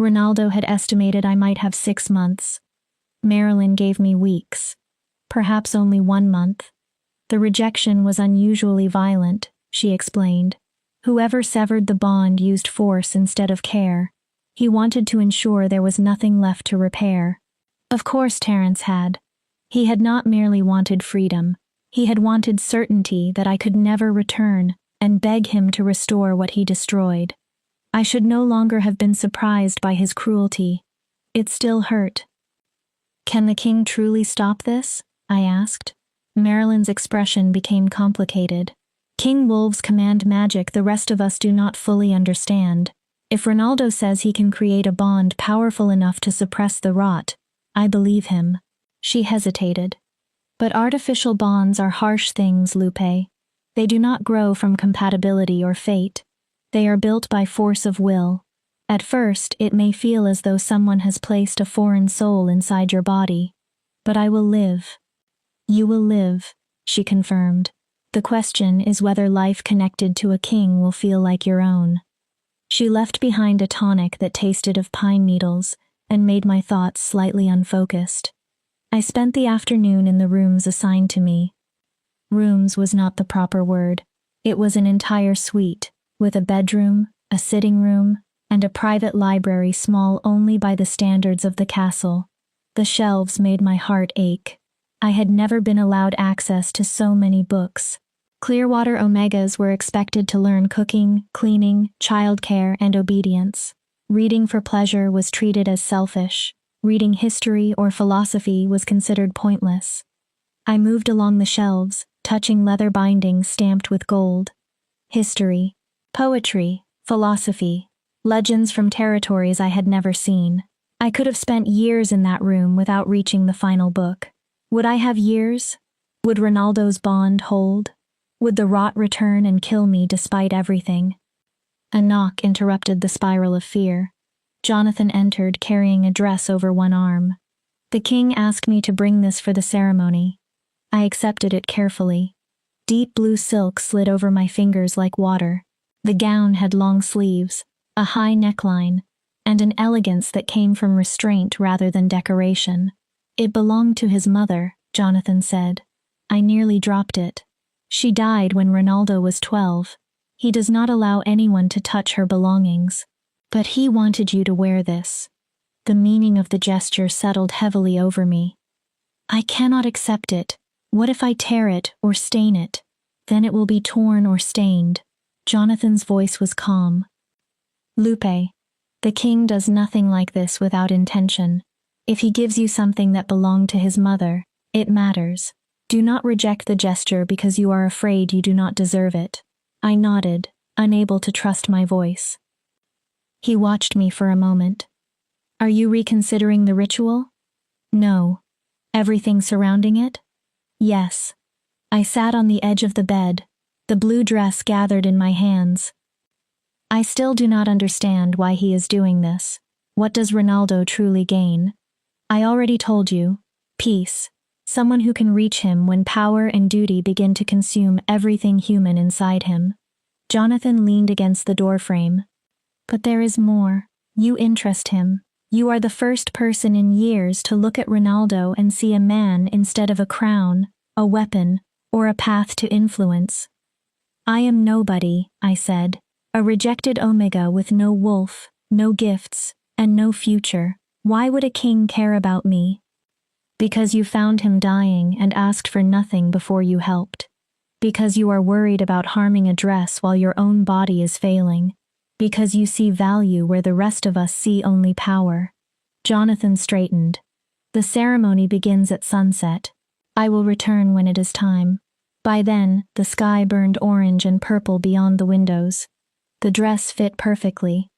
Ronaldo had estimated I might have 6 months. Marilyn gave me weeks, perhaps only 1 month. The rejection was unusually violent, she explained. Whoever severed the bond used force instead of care. He wanted to ensure there was nothing left to repair. Of course Terrence had. He had not merely wanted freedom. He had wanted certainty that I could never return and beg him to restore what he destroyed. I should no longer have been surprised by his cruelty. It still hurt. Can the king truly stop this? I asked. Marilyn's expression became complicated. King Wolves command magic the rest of us do not fully understand. If Ronaldo says he can create a bond powerful enough to suppress the rot, I believe him. She hesitated. But artificial bonds are harsh things, Lupe. They do not grow from compatibility or fate. They are built by force of will. At first, it may feel as though someone has placed a foreign soul inside your body. But I will live. You will live, she confirmed. The question is whether life connected to a king will feel like your own. She left behind a tonic that tasted of pine needles and made my thoughts slightly unfocused. I spent the afternoon in the rooms assigned to me. Rooms was not the proper word. It was an entire suite, with a bedroom, a sitting room, and a private library small only by the standards of the castle. The shelves made my heart ache. I had never been allowed access to so many books. Clearwater Omegas were expected to learn cooking, cleaning, childcare, and obedience. Reading for pleasure was treated as selfish. Reading history or philosophy was considered pointless. I moved along the shelves, touching leather bindings stamped with gold. History, poetry, philosophy, legends from territories I had never seen. I could have spent years in that room without reaching the final book. Would I have years? Would Ronaldo's bond hold? Would the rot return and kill me despite everything? A knock interrupted the spiral of fear. Jonathan entered carrying a dress over one arm. The king asked me to bring this for the ceremony. I accepted it carefully. Deep blue silk slid over my fingers like water. The gown had long sleeves, a high neckline, and an elegance that came from restraint rather than decoration. It belonged to his mother, Jonathan said. I nearly dropped it. She died when Ronaldo was 12. He does not allow anyone to touch her belongings. But he wanted you to wear this. The meaning of the gesture settled heavily over me. I cannot accept it. What if I tear it or stain it? Then it will be torn or stained. Jonathan's voice was calm. Lupe, the king does nothing like this without intention. If he gives you something that belonged to his mother, it matters. Do not reject the gesture because you are afraid you do not deserve it. I nodded, unable to trust my voice. He watched me for a moment. Are you reconsidering the ritual? No. Everything surrounding it? Yes. I sat on the edge of the bed, the blue dress gathered in my hands. I still do not understand why he is doing this. What does Ronaldo truly gain? I already told you. Peace. Someone who can reach him when power and duty begin to consume everything human inside him. Jonathan leaned against the doorframe. But there is more. You interest him. You are the first person in years to look at Ronaldo and see a man instead of a crown, a weapon, or a path to influence. I am nobody, I said, a rejected Omega with no wolf, no gifts, and no future. Why would a king care about me? Because you found him dying and asked for nothing before you helped. Because you are worried about harming a dress while your own body is failing. Because you see value where the rest of us see only power. Jonathan straightened. The ceremony begins at sunset. I will return when it is time. By then, the sky burned orange and purple beyond the windows. The dress fit perfectly.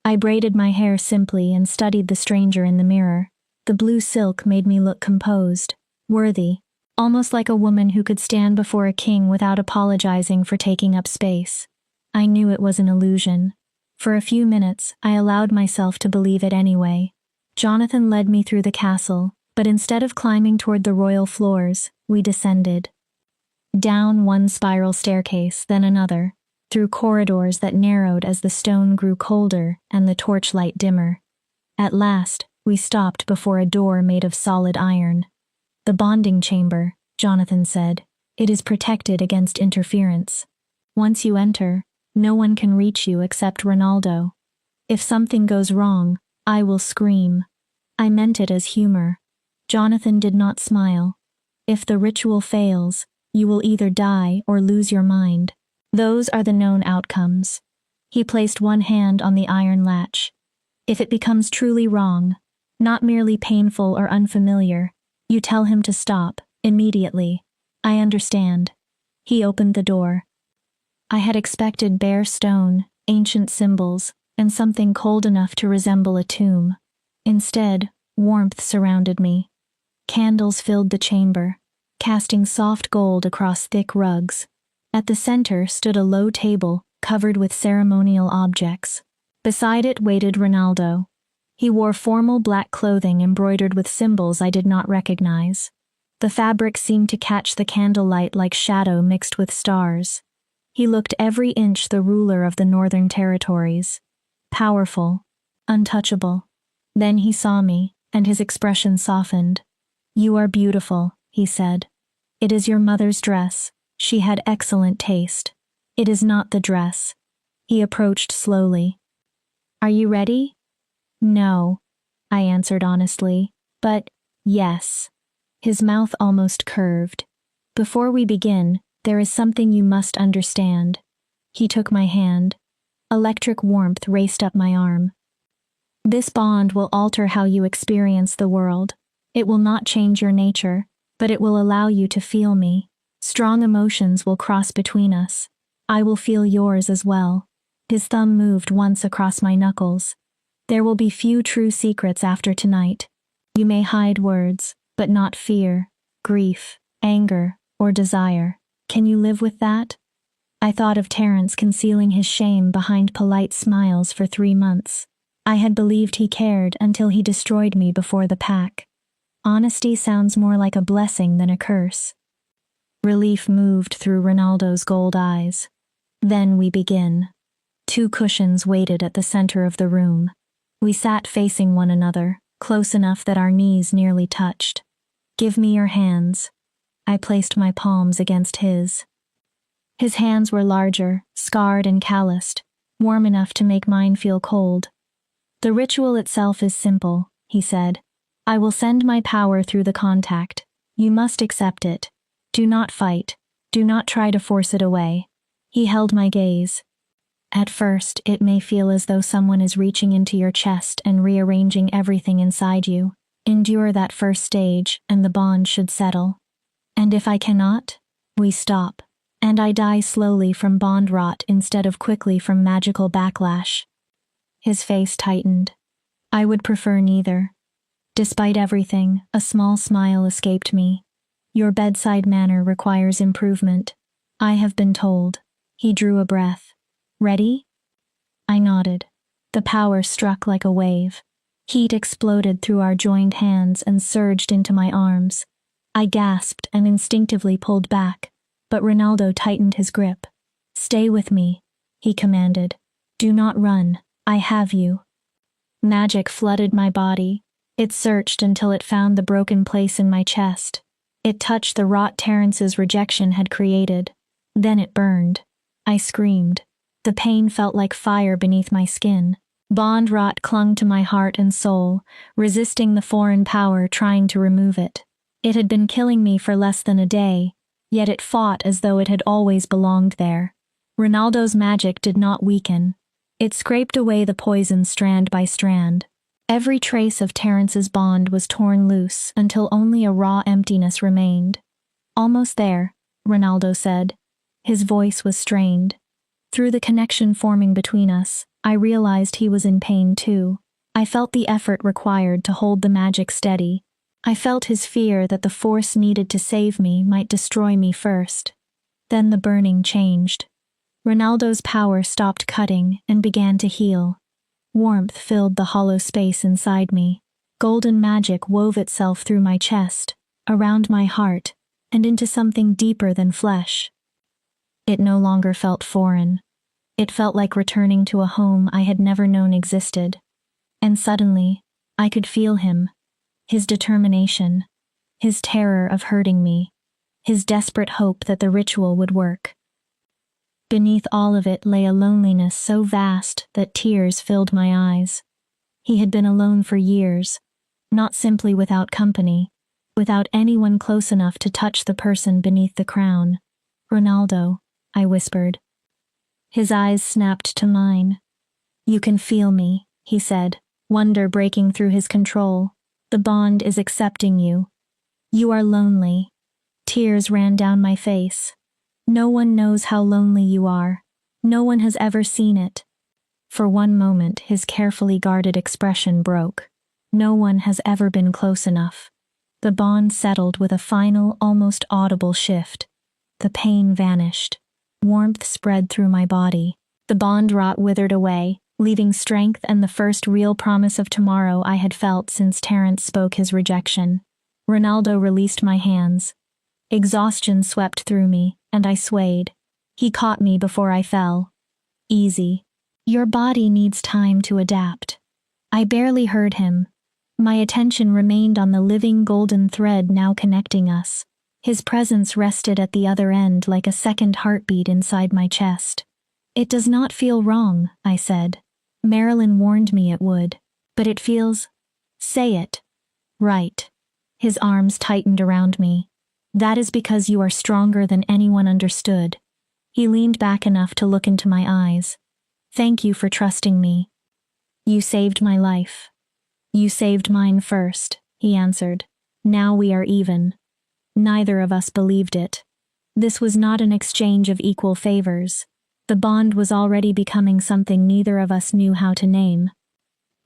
I braided my hair simply and studied the stranger in the mirror. The blue silk made me look composed, worthy, almost like a woman who could stand before a king without apologizing for taking up space. I knew it was an illusion. For a few minutes, I allowed myself to believe it anyway. Jonathan led me through the castle, but instead of climbing toward the royal floors, we descended. Down one spiral staircase, then another, through corridors that narrowed as the stone grew colder and the torchlight dimmer. At last, we stopped before a door made of solid iron. The bonding chamber, Jonathan said. It is protected against interference. Once you enter, no one can reach you except Ronaldo. If something goes wrong, I will scream. I meant it as humor. Jonathan did not smile. If the ritual fails, you will either die or lose your mind. Those are the known outcomes. He placed one hand on the iron latch. If it becomes truly wrong, not merely painful or unfamiliar, you tell him to stop, Immediately. I understand. He opened the door. I had expected bare stone, ancient symbols, and something cold enough to resemble a tomb. Instead, warmth surrounded me. Candles filled the chamber, casting soft gold across thick rugs. At the center stood a low table covered with ceremonial objects. Beside it waited Ronaldo. He wore formal black clothing embroidered with symbols I did not recognize. The fabric seemed to catch the candlelight like shadow mixed with stars. He looked every inch the ruler of the Northern Territories. Powerful, untouchable. Then he saw me, and his expression softened. "You are beautiful," he said. "It is your mother's dress. She had excellent taste. It is not the dress." He approached slowly. "Are you ready?" "No," I answered honestly, "but yes." His mouth almost curved. "Before we begin, there is something you must understand." He took my hand. Electric warmth raced up my arm. "This bond will alter how you experience the world. It will not change your nature, but it will allow you to feel me. Strong emotions will cross between us. I will feel yours as well." His thumb moved once across my knuckles. "There will be few true secrets after tonight. You may hide words, but not fear, grief, anger, or desire. Can you live with that?" I thought of Terence concealing his shame behind polite smiles for 3 months. I had believed he cared until he destroyed me before the pack. Honesty sounds more like a blessing than a curse. Relief moved through Ronaldo's gold eyes. "Then we begin." 2 cushions waited at the center of the room. We sat facing one another, close enough that our knees nearly touched. "Give me your hands." I placed my palms against his. His hands were larger, scarred and calloused, warm enough to make mine feel cold. "The ritual itself is simple," he said. "I will send my power through the contact. You must accept it. Do not fight. Do not try to force it away." He held my gaze. "At first, it may feel as though someone is reaching into your chest and rearranging everything inside you. Endure that first stage, and the bond should settle. And if I cannot, we stop, and I die slowly from bond rot instead of quickly from magical backlash." His face tightened. "I would prefer neither." Despite everything, a small smile escaped me. "Your bedside manner requires improvement. I have been told." He drew a breath. "Ready?" I nodded. The power struck like a wave. Heat exploded through our joined hands and surged into my arms. I gasped and instinctively pulled back, but Ronaldo tightened his grip. "Stay with me," he commanded. "Do not run. I have you." Magic flooded my body. It searched until it found the broken place in my chest. It touched the rot Terrence's rejection had created. Then it burned. I screamed. The pain felt like fire beneath my skin. Bond rot clung to my heart and soul, resisting the foreign power trying to remove it. It had been killing me for less than a day, yet it fought as though it had always belonged there. Ronaldo's magic did not weaken. It scraped away the poison strand by strand. Every trace of Terrence's bond was torn loose until only a raw emptiness remained. "Almost there," Ronaldo said. His voice was strained. Through the connection forming between us, I realized he was in pain too. I felt the effort required to hold the magic steady. I felt his fear that the force needed to save me might destroy me first. Then the burning changed. Ronaldo's power stopped cutting and began to heal. Warmth filled the hollow space inside me. Golden magic wove itself through my chest, around my heart, and into something deeper than flesh. It no longer felt foreign. It felt like returning to a home I had never known existed. And suddenly, I could feel him. His determination. His terror of hurting me. His desperate hope that the ritual would work. Beneath all of it lay a loneliness so vast that tears filled my eyes. He had been alone for years, not simply without company, without anyone close enough to touch the person beneath the crown. "Ronaldo," I whispered. His eyes snapped to mine. "You can feel me," he said, wonder breaking through his control. "The bond is accepting you. You are lonely. Tears ran down my face. No one knows how lonely you are. No one has ever seen it. For one moment, his carefully guarded expression broke. No one has ever been close enough. The bond settled with a final, almost audible shift. The pain vanished. Warmth spread through my body. The bond rot withered away, leaving strength and the first real promise of tomorrow I had felt since Terence spoke his rejection. Ronaldo released my hands. Exhaustion swept through me, and I swayed. He caught me before I fell. Easy. Your body needs time to adapt. I barely heard him. My attention remained on the living golden thread now connecting us. His presence rested at the other end like a second heartbeat inside my chest. It does not feel wrong, I said. Marilyn warned me it would. But it feels... Say it. Right. His arms tightened around me. That is because you are stronger than anyone understood. He leaned back enough to look into my eyes. Thank you for trusting me. You saved my life. You saved mine first, he answered. Now we are even. Neither of us believed it. This was not an exchange of equal favors. The bond was already becoming something neither of us knew how to name.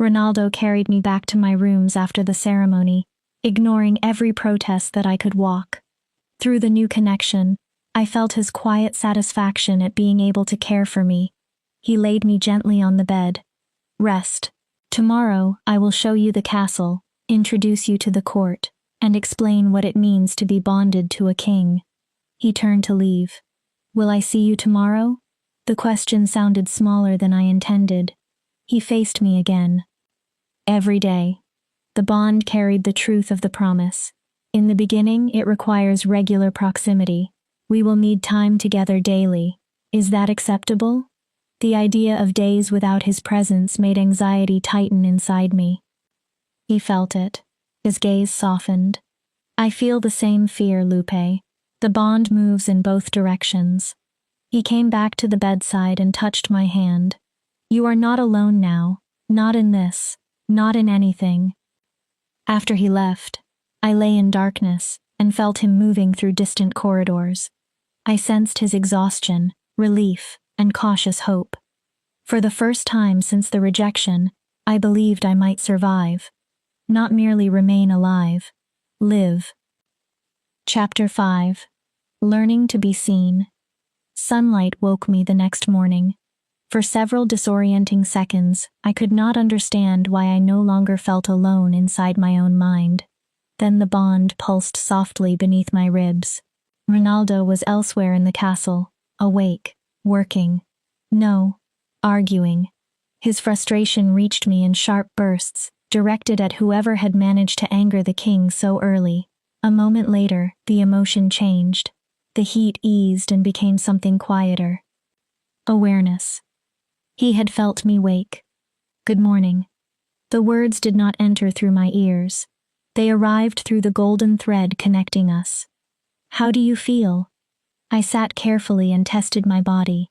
Ronaldo carried me back to my rooms after the ceremony, ignoring every protest that I could walk. Through the new connection, I felt his quiet satisfaction at being able to care for me. He laid me gently on the bed. Rest. Tomorrow, I will show you the castle, introduce you to the court, and explain what it means to be bonded to a king. He turned to leave. Will I see you tomorrow? The question sounded smaller than I intended. He faced me again. Every day. The bond carried the truth of the promise. In the beginning, it requires regular proximity. We will need time together daily. Is that acceptable? The idea of days without his presence made anxiety tighten inside me. He felt it. His gaze softened. I feel the same fear, Lupe. The bond moves in both directions. He came back to the bedside and touched my hand. You are not alone now. Not in this. Not in anything. After he left, I lay in darkness and felt him moving through distant corridors. I sensed his exhaustion, relief, and cautious hope. For the first time since the rejection, I believed I might survive. Not merely remain alive. Live. Chapter 5. Learning to be seen. Sunlight woke me the next morning. For several disorienting seconds, I could not understand why I no longer felt alone inside my own mind. Then the bond pulsed softly beneath my ribs. Ronaldo was elsewhere in the castle, awake, working. No, arguing. His frustration reached me in sharp bursts, directed at whoever had managed to anger the king so early. A moment later, the emotion changed. The heat eased and became something quieter. Awareness. He had felt me wake. Good morning. The words did not enter through my ears. They arrived through the golden thread connecting us. How do you feel? I sat carefully and tested my body.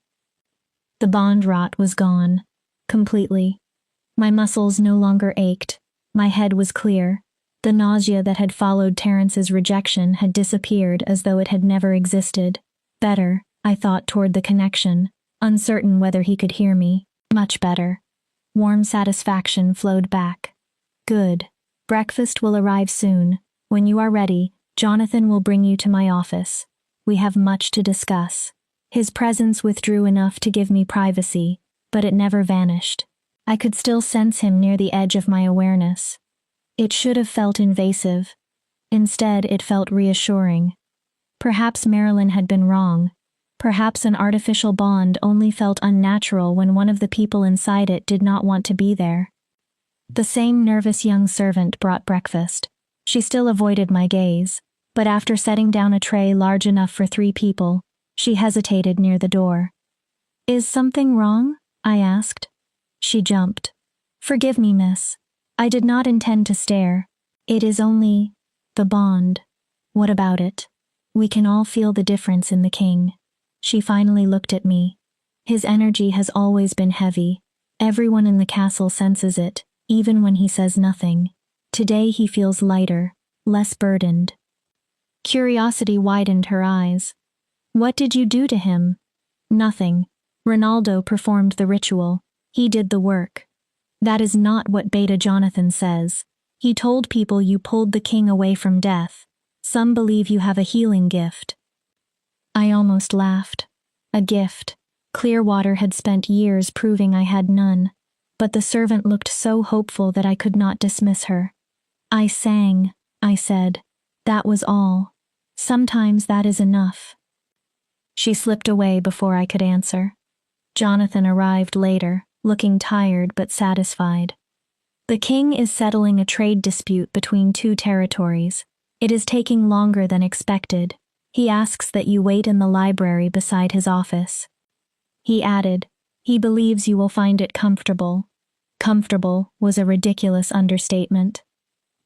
The bond rot was gone. Completely. My muscles no longer ached. My head was clear. The nausea that had followed Terence's rejection had disappeared as though it had never existed. Better, I thought toward the connection, uncertain whether he could hear me. Much better. Warm satisfaction flowed back. Good. Breakfast will arrive soon. When you are ready, Jonathan will bring you to my office. We have much to discuss. His presence withdrew enough to give me privacy, but it never vanished. I could still sense him near the edge of my awareness. It should have felt invasive. Instead, it felt reassuring. Perhaps Marilyn had been wrong. Perhaps an artificial bond only felt unnatural when one of the people inside it did not want to be there. The same nervous young servant brought breakfast. She still avoided my gaze, but after setting down a tray large enough for 3 people, she hesitated near the door. Is something wrong? I asked. She jumped. Forgive me, miss. I did not intend to stare. It is only the bond. What about it? We can all feel the difference in the king. She finally looked at me. His energy has always been heavy. Everyone in the castle senses it, even when he says nothing. Today he feels lighter, less burdened. Curiosity widened her eyes. What did you do to him? Nothing. Ronaldo performed the ritual. He did the work. That is not what Beta Jonathan says. He told people you pulled the king away from death. Some believe you have a healing gift. I almost laughed. A gift. Clearwater had spent years proving I had none, but the servant looked so hopeful that I could not dismiss her. I sang, I said. That was all. Sometimes that is enough. She slipped away before I could answer. Jonathan arrived later, looking tired but satisfied. The king is settling a trade dispute between two territories. It is taking longer than expected. He asks that you wait in the library beside his office. He added, he believes you will find it comfortable. Comfortable was a ridiculous understatement.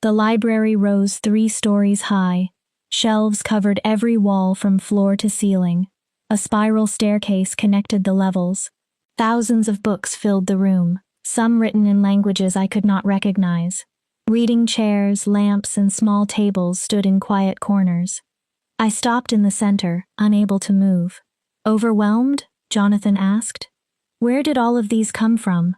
The library rose 3 stories high. Shelves covered every wall from floor to ceiling. A spiral staircase connected the levels. Thousands of books filled the room, some written in languages I could not recognize. Reading chairs, lamps, and small tables stood in quiet corners. I stopped in the center, unable to move. Overwhelmed? Jonathan asked. Where did all of these come from?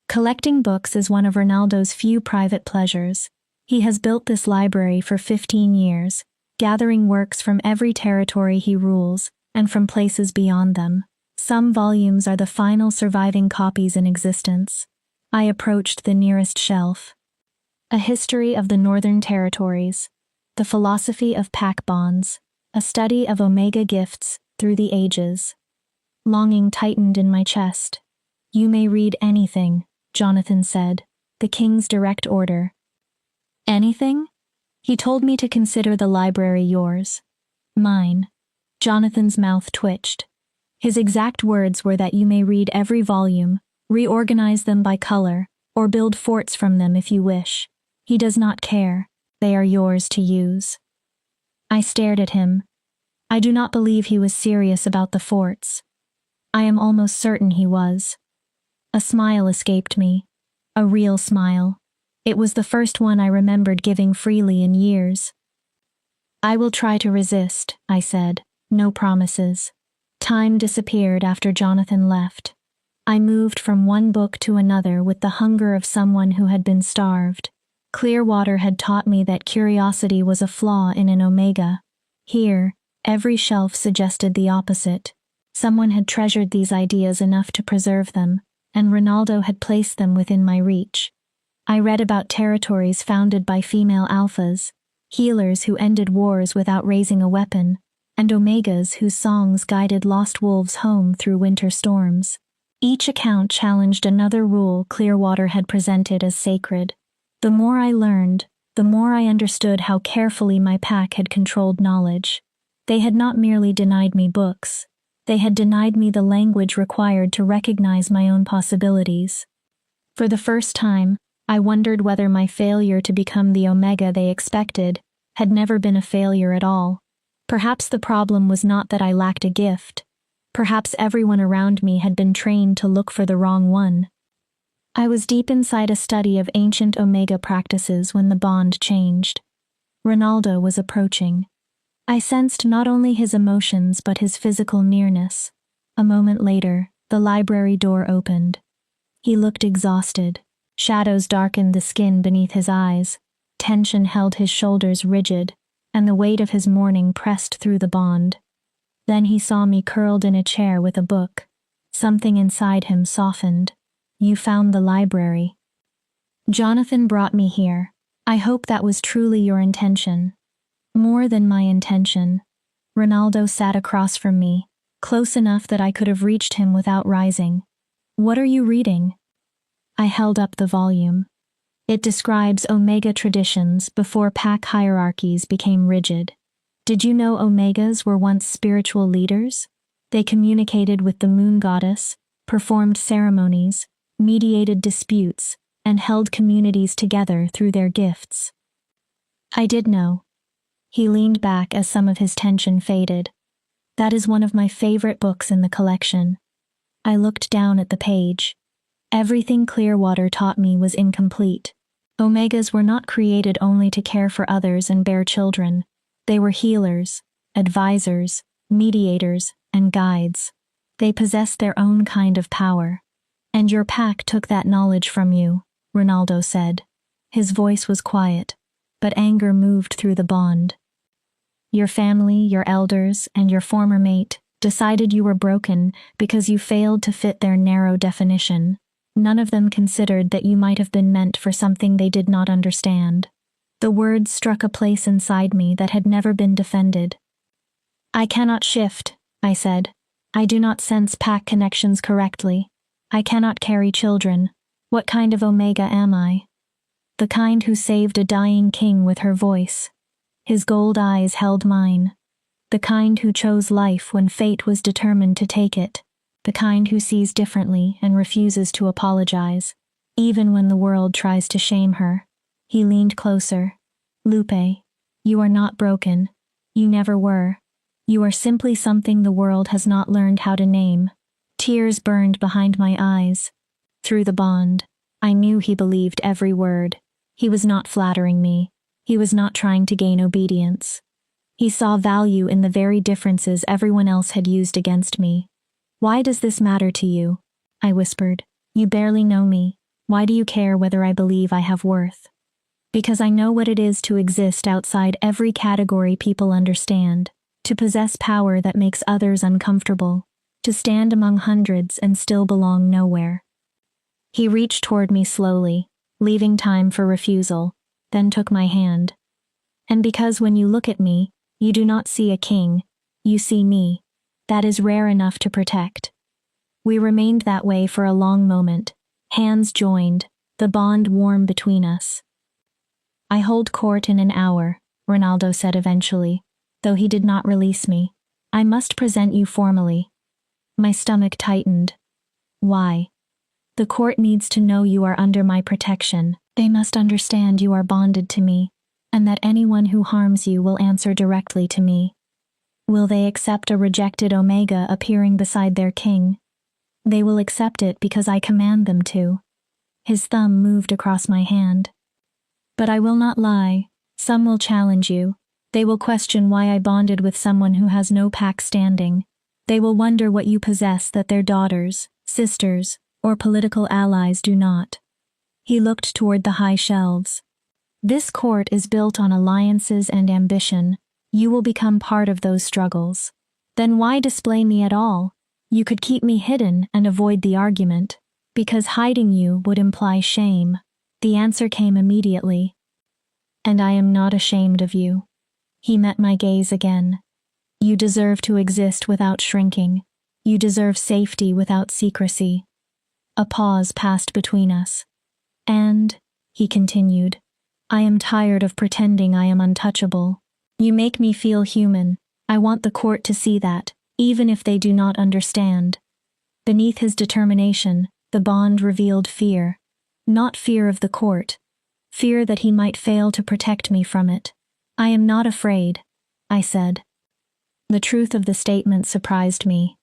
Collecting books is one of Ronaldo's few private pleasures. He has built this library for 15 years, gathering works from every territory he rules, and from places beyond them. Some volumes are the final surviving copies in existence. I approached the nearest shelf. A History of the Northern Territories. The Philosophy of Pack Bonds. A Study of Omega Gifts Through the Ages. Longing tightened in my chest. You may read anything, Jonathan said, the king's direct order. Anything? He told me to consider the library yours. Mine. Jonathan's mouth twitched. His exact words were that you may read every volume, reorganize them by color, or build forts from them if you wish. He does not care. They are yours to use. I stared at him. I do not believe he was serious about the forts. I am almost certain he was. A smile escaped me. A real smile. It was the first one I remembered giving freely in years. I will try to resist, I said. No promises. Time disappeared after Jonathan left. I moved from one book to another with the hunger of someone who had been starved. Clearwater had taught me that curiosity was a flaw in an omega. Here, every shelf suggested the opposite. Someone had treasured these ideas enough to preserve them, and Ronaldo had placed them within my reach. I read about territories founded by female alphas, healers who ended wars without raising a weapon, and omegas whose songs guided lost wolves home through winter storms. Each account challenged another rule Clearwater had presented as sacred. The more I learned, the more I understood how carefully my pack had controlled knowledge. They had not merely denied me books. They had denied me the language required to recognize my own possibilities. For the first time, I wondered whether my failure to become the omega they expected had never been a failure at all. Perhaps the problem was not that I lacked a gift. Perhaps everyone around me had been trained to look for the wrong one. I was deep inside a study of ancient omega practices when the bond changed. Ronaldo was approaching. I sensed not only his emotions but his physical nearness. A moment later, the library door opened. He looked exhausted. Shadows darkened the skin beneath his eyes. Tension held his shoulders rigid, and the weight of his mourning pressed through the bond. Then he saw me curled in a chair with a book. Something inside him softened. You found the library. Jonathan brought me here. I hope that was truly your intention. More than my intention. Ronaldo sat across from me, close enough that I could have reached him without rising. What are you reading? I held up the volume. It describes Omega traditions before pack hierarchies became rigid. Did you know Omegas were once spiritual leaders? They communicated with the moon goddess, performed ceremonies, mediated disputes, and held communities together through their gifts. I did know. He leaned back as some of his tension faded. That is one of my favorite books in the collection. I looked down at the page. Everything Clearwater taught me was incomplete. Omegas were not created only to care for others and bear children. They were healers, advisors, mediators, and guides. They possessed their own kind of power. And your pack took that knowledge from you, Ronaldo said. His voice was quiet, but anger moved through the bond. Your family, your elders, and your former mate decided you were broken because you failed to fit their narrow definition. None of them considered that you might have been meant for something they did not understand. The words struck a place inside me that had never been defended. I cannot shift, I said. I do not sense pack connections correctly. I cannot carry children. What kind of Omega am I? The kind who saved a dying king with her voice. His gold eyes held mine. The kind who chose life when fate was determined to take it. The kind who sees differently and refuses to apologize, even when the world tries to shame her. He leaned closer. Lupe, you are not broken. You never were. You are simply something the world has not learned how to name. Tears burned behind my eyes. Through the bond, I knew he believed every word. He was not flattering me. He was not trying to gain obedience. He saw value in the very differences everyone else had used against me. Why does this matter to you? I whispered. You barely know me. Why do you care whether I believe I have worth? Because I know what it is to exist outside every category people understand, to possess power that makes others uncomfortable, to stand among hundreds and still belong nowhere. He reached toward me slowly, leaving time for refusal, then took my hand. And because when you look at me, you do not see a king, you see me. That is rare enough to protect. We remained that way for a long moment, hands joined, the bond warm between us. I hold court in an hour, Ronaldo said eventually, though he did not release me. I must present you formally. My stomach tightened. Why? The court needs to know you are under my protection. They must understand you are bonded to me, and that anyone who harms you will answer directly to me. Will they accept a rejected Omega appearing beside their king? They will accept it because I command them to. His thumb moved across my hand. But I will not lie. Some will challenge you. They will question why I bonded with someone who has no pack standing. They will wonder what you possess that their daughters, sisters, or political allies do not. He looked toward the high shelves. This court is built on alliances and ambition. You will become part of those struggles. Then why display me at all? You could keep me hidden and avoid the argument, because hiding you would imply shame. The answer came immediately. And I am not ashamed of you. He met my gaze again. You deserve to exist without shrinking. You deserve safety without secrecy. A pause passed between us. And, he continued, I am tired of pretending I am untouchable. You make me feel human. I want the court to see that, even if they do not understand. Beneath his determination, the bond revealed fear. Not fear of the court. Fear that he might fail to protect me from it. I am not afraid, I said. The truth of the statement surprised me.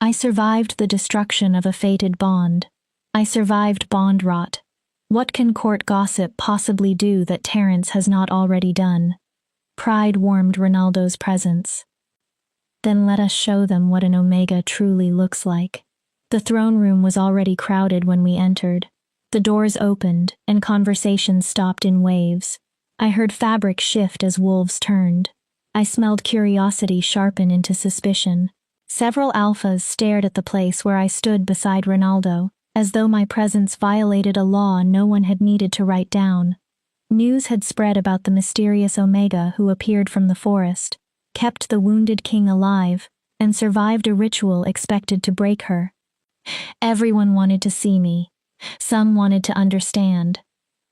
I survived the destruction of a fated bond. I survived bond rot. What can court gossip possibly do that Terence has not already done? Pride warmed Ronaldo's presence. Then let us show them what an Omega truly looks like. The throne room was already crowded when we entered. The doors opened, and conversation stopped in waves. I heard fabric shift as wolves turned. I smelled curiosity sharpen into suspicion. Several alphas stared at the place where I stood beside Ronaldo, as though my presence violated a law no one had needed to write down. News had spread about the mysterious Omega who appeared from the forest, kept the wounded king alive, and survived a ritual expected to break her. Everyone wanted to see me. Some wanted to understand.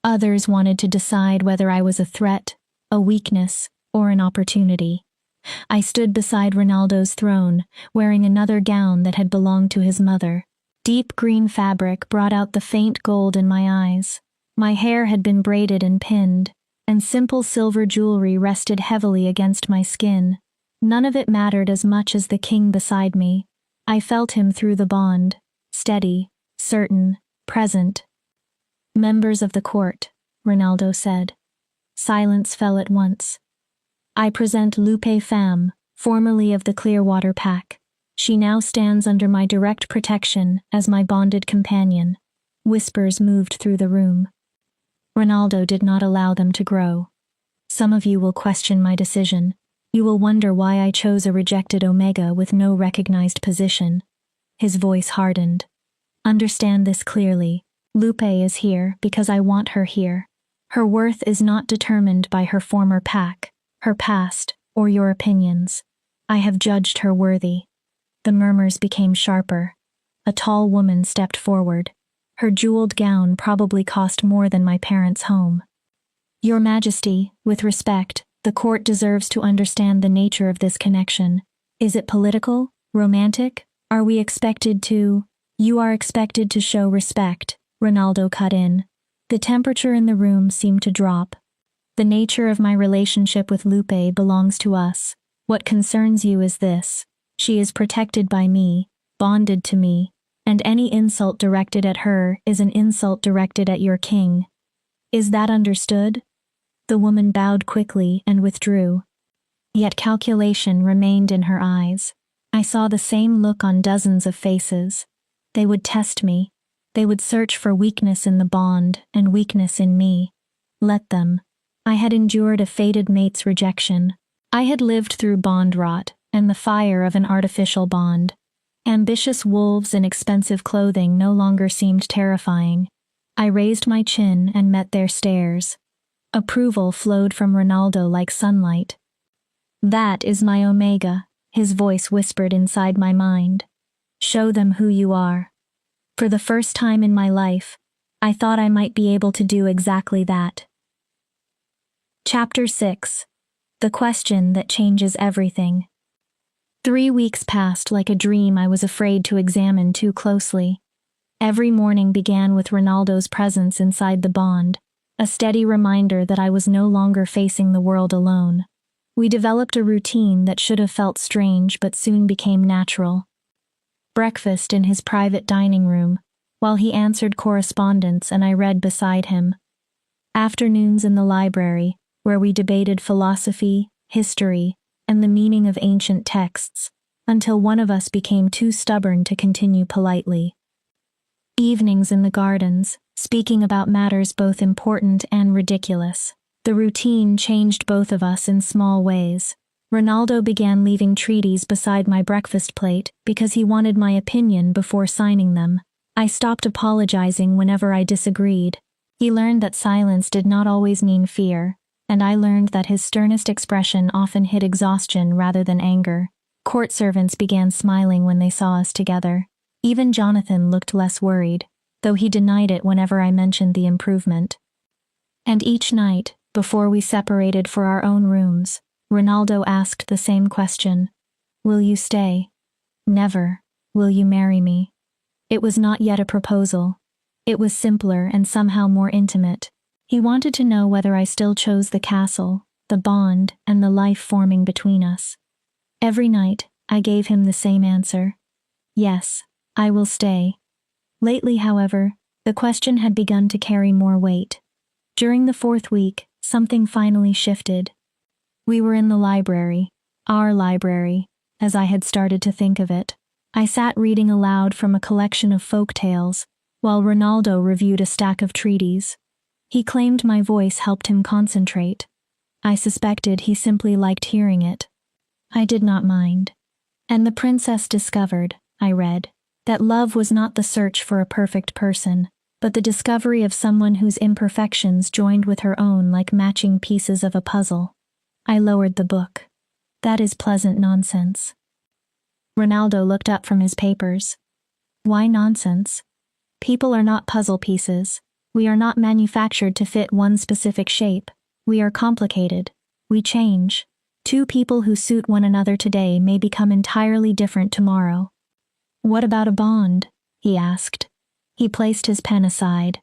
Others wanted to decide whether I was a threat, a weakness, or an opportunity. I stood beside Ronaldo's throne, wearing another gown that had belonged to his mother. Deep green fabric brought out the faint gold in my eyes. My hair had been braided and pinned, and simple silver jewelry rested heavily against my skin. None of it mattered as much as the king beside me. I felt him through the bond, steady, certain, present. Members of the court, Ronaldo said. Silence fell at once. I present Lupe Pham, formerly of the Clearwater Pack. She now stands under my direct protection as my bonded companion. Whispers moved through the room. Ronaldo did not allow them to grow. Some of you will question my decision. You will wonder why I chose a rejected Omega with no recognized position. His voice hardened. Understand this clearly. Lupe is here because I want her here. Her worth is not determined by her former pack, her past, or your opinions. I have judged her worthy. The murmurs became sharper. A tall woman stepped forward. Her jeweled gown probably cost more than my parents' home. Your Majesty, with respect, the court deserves to understand the nature of this connection. Is it political? Romantic? Are we expected to? You are expected to show respect, Ronaldo cut in. The temperature in the room seemed to drop. The nature of my relationship with Lupe belongs to us. What concerns you is this. She is protected by me, bonded to me, and any insult directed at her is an insult directed at your king. Is that understood? The woman bowed quickly and withdrew. Yet calculation remained in her eyes. I saw the same look on dozens of faces. They would test me. They would search for weakness in the bond and weakness in me. Let them. I had endured a fated mate's rejection. I had lived through bond rot and the fire of an artificial bond. Ambitious wolves in expensive clothing no longer seemed terrifying. I raised my chin and met their stares. Approval flowed from Ronaldo like sunlight. That is my Omega, his voice whispered inside my mind. Show them who you are. For the first time in my life, I thought I might be able to do exactly that. Chapter 6. The Question That Changes Everything. 3 weeks passed like a dream I was afraid to examine too closely. Every morning began with Ronaldo's presence inside the bond, a steady reminder that I was no longer facing the world alone. We developed a routine that should have felt strange but soon became natural. Breakfast in his private dining room, while he answered correspondence and I read beside him. Afternoons in the library, where we debated philosophy, history, and the meaning of ancient texts, until one of us became too stubborn to continue politely. Evenings in the gardens, speaking about matters both important and ridiculous. The routine changed both of us in small ways. Ronaldo began leaving treaties beside my breakfast plate because he wanted my opinion before signing them. I stopped apologizing whenever I disagreed. He learned that silence did not always mean fear, and I learned that his sternest expression often hid exhaustion rather than anger. Court servants began smiling when they saw us together. Even Jonathan looked less worried, though he denied it whenever I mentioned the improvement. And each night, before we separated for our own rooms, Ronaldo asked the same question. Will you stay? Never. Will you marry me? It was not yet a proposal. It was simpler and somehow more intimate. He wanted to know whether I still chose the castle, the bond, and the life forming between us. Every night, I gave him the same answer. Yes, I will stay. Lately, however, the question had begun to carry more weight. During the 4th week, something finally shifted. We were in the library, our library, as I had started to think of it. I sat reading aloud from a collection of folk tales, while Ronaldo reviewed a stack of treaties. He claimed my voice helped him concentrate. I suspected he simply liked hearing it. I did not mind. And the princess discovered, I read, that love was not the search for a perfect person, but the discovery of someone whose imperfections joined with her own like matching pieces of a puzzle. I lowered the book. That is pleasant nonsense. Ronaldo looked up from his papers. Why nonsense? People are not puzzle pieces. We are not manufactured to fit one specific shape. We are complicated. We change. 2 people who suit one another today may become entirely different tomorrow. What about a bond? He asked. He placed his pen aside.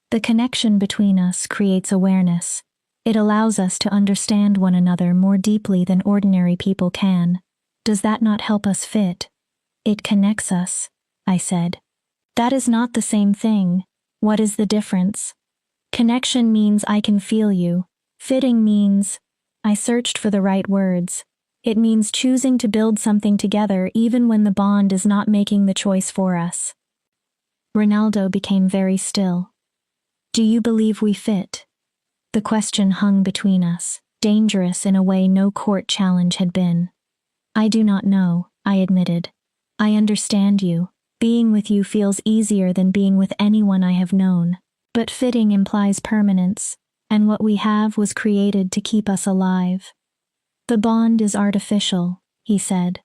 The connection between us creates awareness. It allows us to understand one another more deeply than ordinary people can. Does that not help us fit? It connects us, I said. That is not the same thing. What is the difference? Connection means I can feel you. Fitting means, I searched for the right words. It means choosing to build something together even when the bond is not making the choice for us. Ronaldo became very still. Do you believe we fit? The question hung between us, dangerous in a way no court challenge had been. I do not know, I admitted. I understand you. Being with you feels easier than being with anyone I have known. But fitting implies permanence, and what we have was created to keep us alive. The bond is artificial, he said.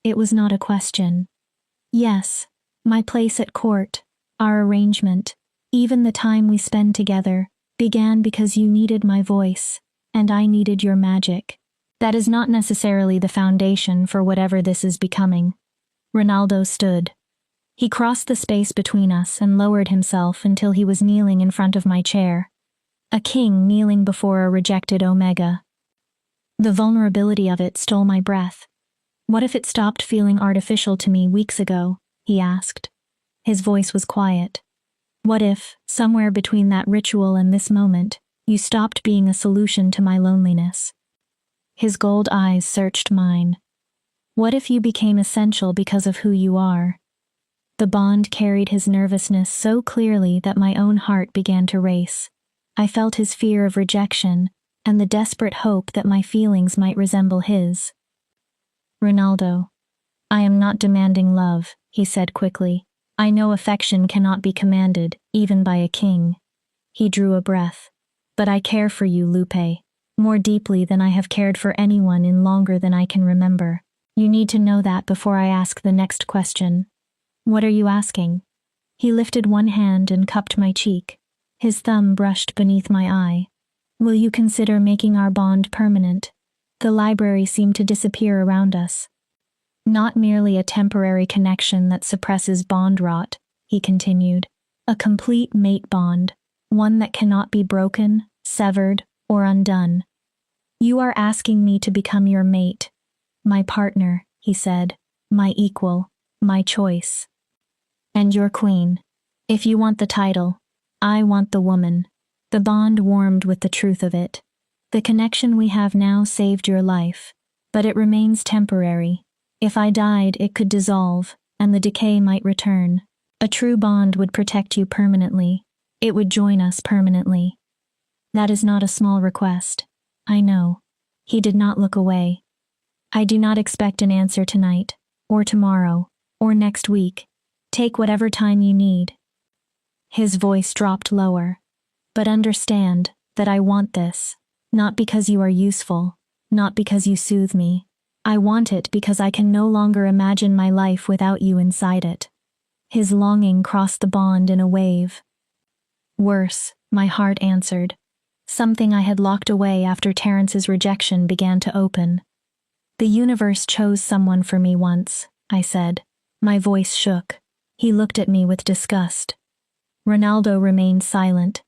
It was not a question. Yes, my place at court, our arrangement, even the time we spend together, began because you needed my voice, and I needed your magic. That is not necessarily the foundation for whatever this is becoming. Ronaldo stood. He crossed the space between us and lowered himself until he was kneeling in front of my chair. A king kneeling before a rejected Omega. The vulnerability of it stole my breath. What if it stopped feeling artificial to me weeks ago? He asked. His voice was quiet. What if, somewhere between that ritual and this moment, you stopped being a solution to my loneliness? His gold eyes searched mine. What if you became essential because of who you are? The bond carried his nervousness so clearly that my own heart began to race. I felt his fear of rejection and the desperate hope that my feelings might resemble his. Ronaldo, I am not demanding love, he said quickly. I know affection cannot be commanded, even by a king. He drew a breath. But I care for you, Lupe, more deeply than I have cared for anyone in longer than I can remember. You need to know that before I ask the next question. What are you asking? He lifted one hand and cupped my cheek. His thumb brushed beneath my eye. Will you consider making our bond permanent? The library seemed to disappear around us. Not merely a temporary connection that suppresses bond rot, he continued. A complete mate bond, one that cannot be broken, severed, or undone. You are asking me to become your mate. My partner, he said. My equal. My choice. And your queen. If you want the title, I want the woman. The bond warmed with the truth of it. The connection we have now saved your life, but it remains temporary. If I died, it could dissolve, and the decay might return. A true bond would protect you permanently. It would join us permanently. That is not a small request. I know. He did not look away. I do not expect an answer tonight, or tomorrow, or next week. Take whatever time you need. His voice dropped lower. But understand that I want this, not because you are useful, not because you soothe me. I want it because I can no longer imagine my life without you inside it. His longing crossed the bond in a wave. Worse, my heart answered. Something I had locked away after Terrence's rejection began to open. The universe chose someone for me once, I said. My voice shook. He looked at me with disgust. Ronaldo remained silent.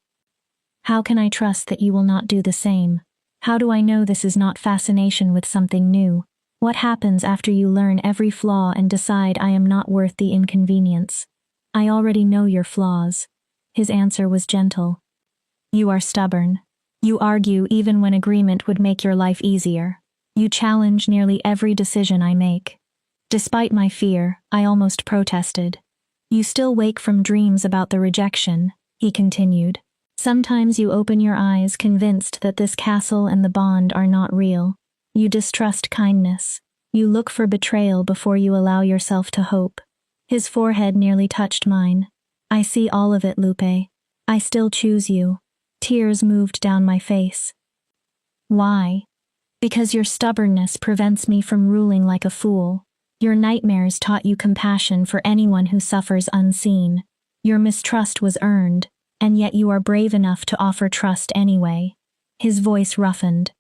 How can I trust that you will not do the same? How do I know this is not fascination with something new? What happens after you learn every flaw and decide I am not worth the inconvenience? I already know your flaws. His answer was gentle. You are stubborn. You argue even when agreement would make your life easier. You challenge nearly every decision I make. Despite my fear, I almost protested. You still wake from dreams about the rejection, he continued. Sometimes you open your eyes convinced that this castle and the bond are not real. You distrust kindness. You look for betrayal before you allow yourself to hope. His forehead nearly touched mine. I see all of it, Lupe. I still choose you. Tears moved down my face. Why? Because your stubbornness prevents me from ruling like a fool. Your nightmares taught you compassion for anyone who suffers unseen. Your mistrust was earned, and yet you are brave enough to offer trust anyway. His voice roughened.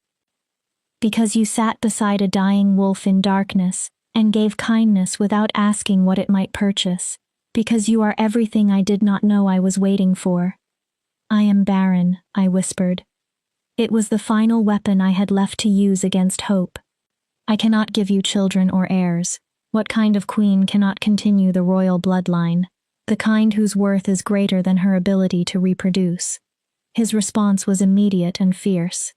Because you sat beside a dying wolf in darkness and gave kindness without asking what it might purchase. Because you are everything I did not know I was waiting for. I am barren, I whispered. It was the final weapon I had left to use against hope. I cannot give you children or heirs. What kind of queen cannot continue the royal bloodline? The kind whose worth is greater than her ability to reproduce. His response was immediate and fierce.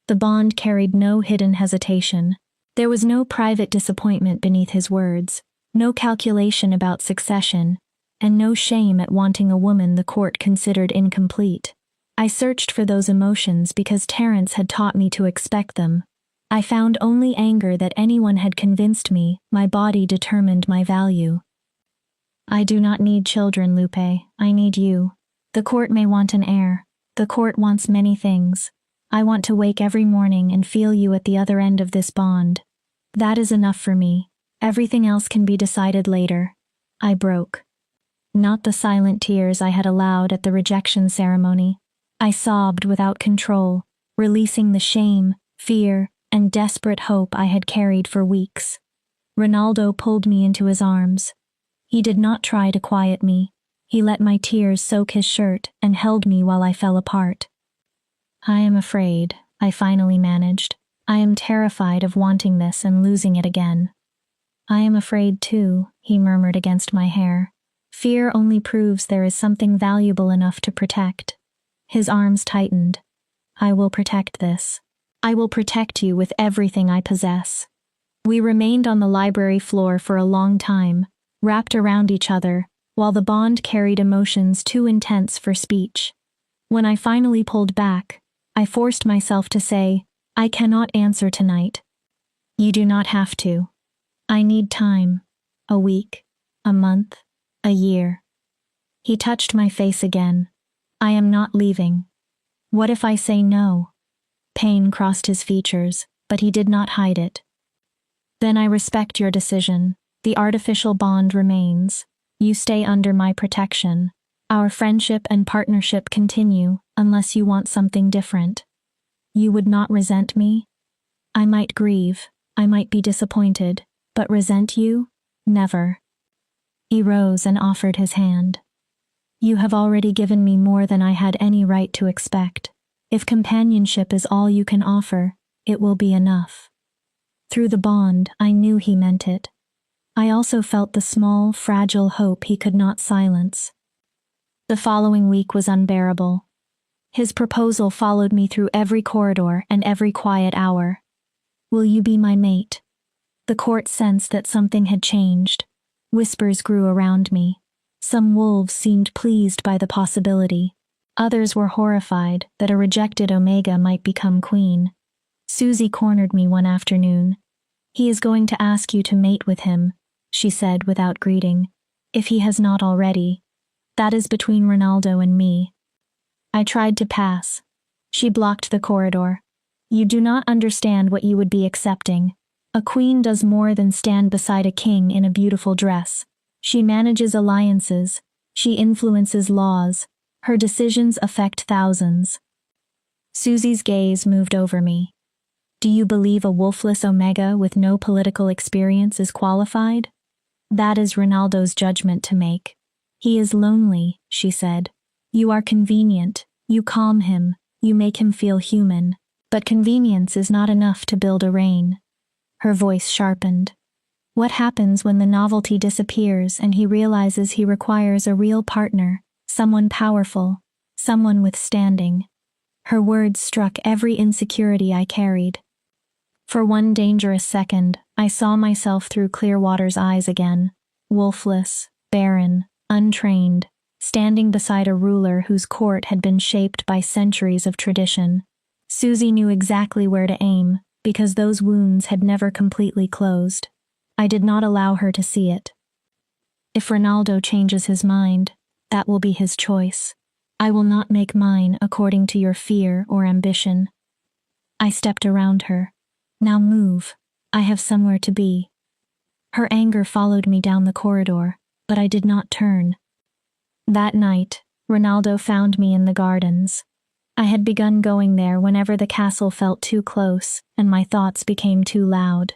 The bond carried no hidden hesitation. There was no private disappointment beneath his words, no calculation about succession, and no shame at wanting a woman the court considered incomplete. I searched for those emotions because Terence had taught me to expect them. I found only anger that anyone had convinced me my body determined my value. I do not need children, Lupe. I need you. The court may want an heir. The court wants many things. I want to wake every morning and feel you at the other end of this bond. That is enough for me. Everything else can be decided later. I broke. Not the silent tears I had allowed at the rejection ceremony. I sobbed without control, releasing the shame, fear, and desperate hope I had carried for weeks. Ronaldo pulled me into his arms. He did not try to quiet me. He let my tears soak his shirt and held me while I fell apart. I am afraid, I finally managed. I am terrified of wanting this and losing it again. I am afraid too, he murmured against my hair. Fear only proves there is something valuable enough to protect. His arms tightened. I will protect this. I will protect you with everything I possess. We remained on the library floor for a long time, wrapped around each other, while the bond carried emotions too intense for speech. When I finally pulled back, I forced myself to say, I cannot answer tonight. You do not have to. I need time. A week, a month, a year. He touched my face again. I am not leaving. What if I say no? Pain crossed his features, but he did not hide it. Then I respect your decision. The artificial bond remains. You stay under my protection. Our friendship and partnership continue unless you want something different. You would not resent me? I might grieve, I might be disappointed, but resent you? Never. He rose and offered his hand. You have already given me more than I had any right to expect. If companionship is all you can offer, it will be enough. Through the bond, I knew he meant it. I also felt the small, fragile hope he could not silence. The following week was unbearable. His proposal followed me through every corridor and every quiet hour. Will you be my mate? The court sensed that something had changed. Whispers grew around me. Some wolves seemed pleased by the possibility. Others were horrified that a rejected Omega might become queen. Susie cornered me one afternoon. He is going to ask you to mate with him, she said without greeting, if he has not already. That is between Ronaldo and me. I tried to pass. She blocked the corridor. You do not understand what you would be accepting. A queen does more than stand beside a king in a beautiful dress. She manages alliances. She influences laws. Her decisions affect thousands. Susie's gaze moved over me. Do you believe a wolfless Omega with no political experience is qualified? That is Ronaldo's judgment to make. He is lonely, she said. You are convenient. You calm him. You make him feel human. But convenience is not enough to build a reign. Her voice sharpened. What happens when the novelty disappears and he realizes he requires a real partner, someone powerful, someone with standing? Her words struck every insecurity I carried. For one dangerous second, I saw myself through Clearwater's eyes again, wolfless, barren, untrained, standing beside a ruler whose court had been shaped by centuries of tradition. Susie knew exactly where to aim, because those wounds had never completely closed. I did not allow her to see it. If Ronaldo changes his mind, that will be his choice. I will not make mine according to your fear or ambition. I stepped around her. Now move. I have somewhere to be. Her anger followed me down the corridor, but I did not turn. That night, Ronaldo found me in the gardens. I had begun going there whenever the castle felt too close and my thoughts became too loud.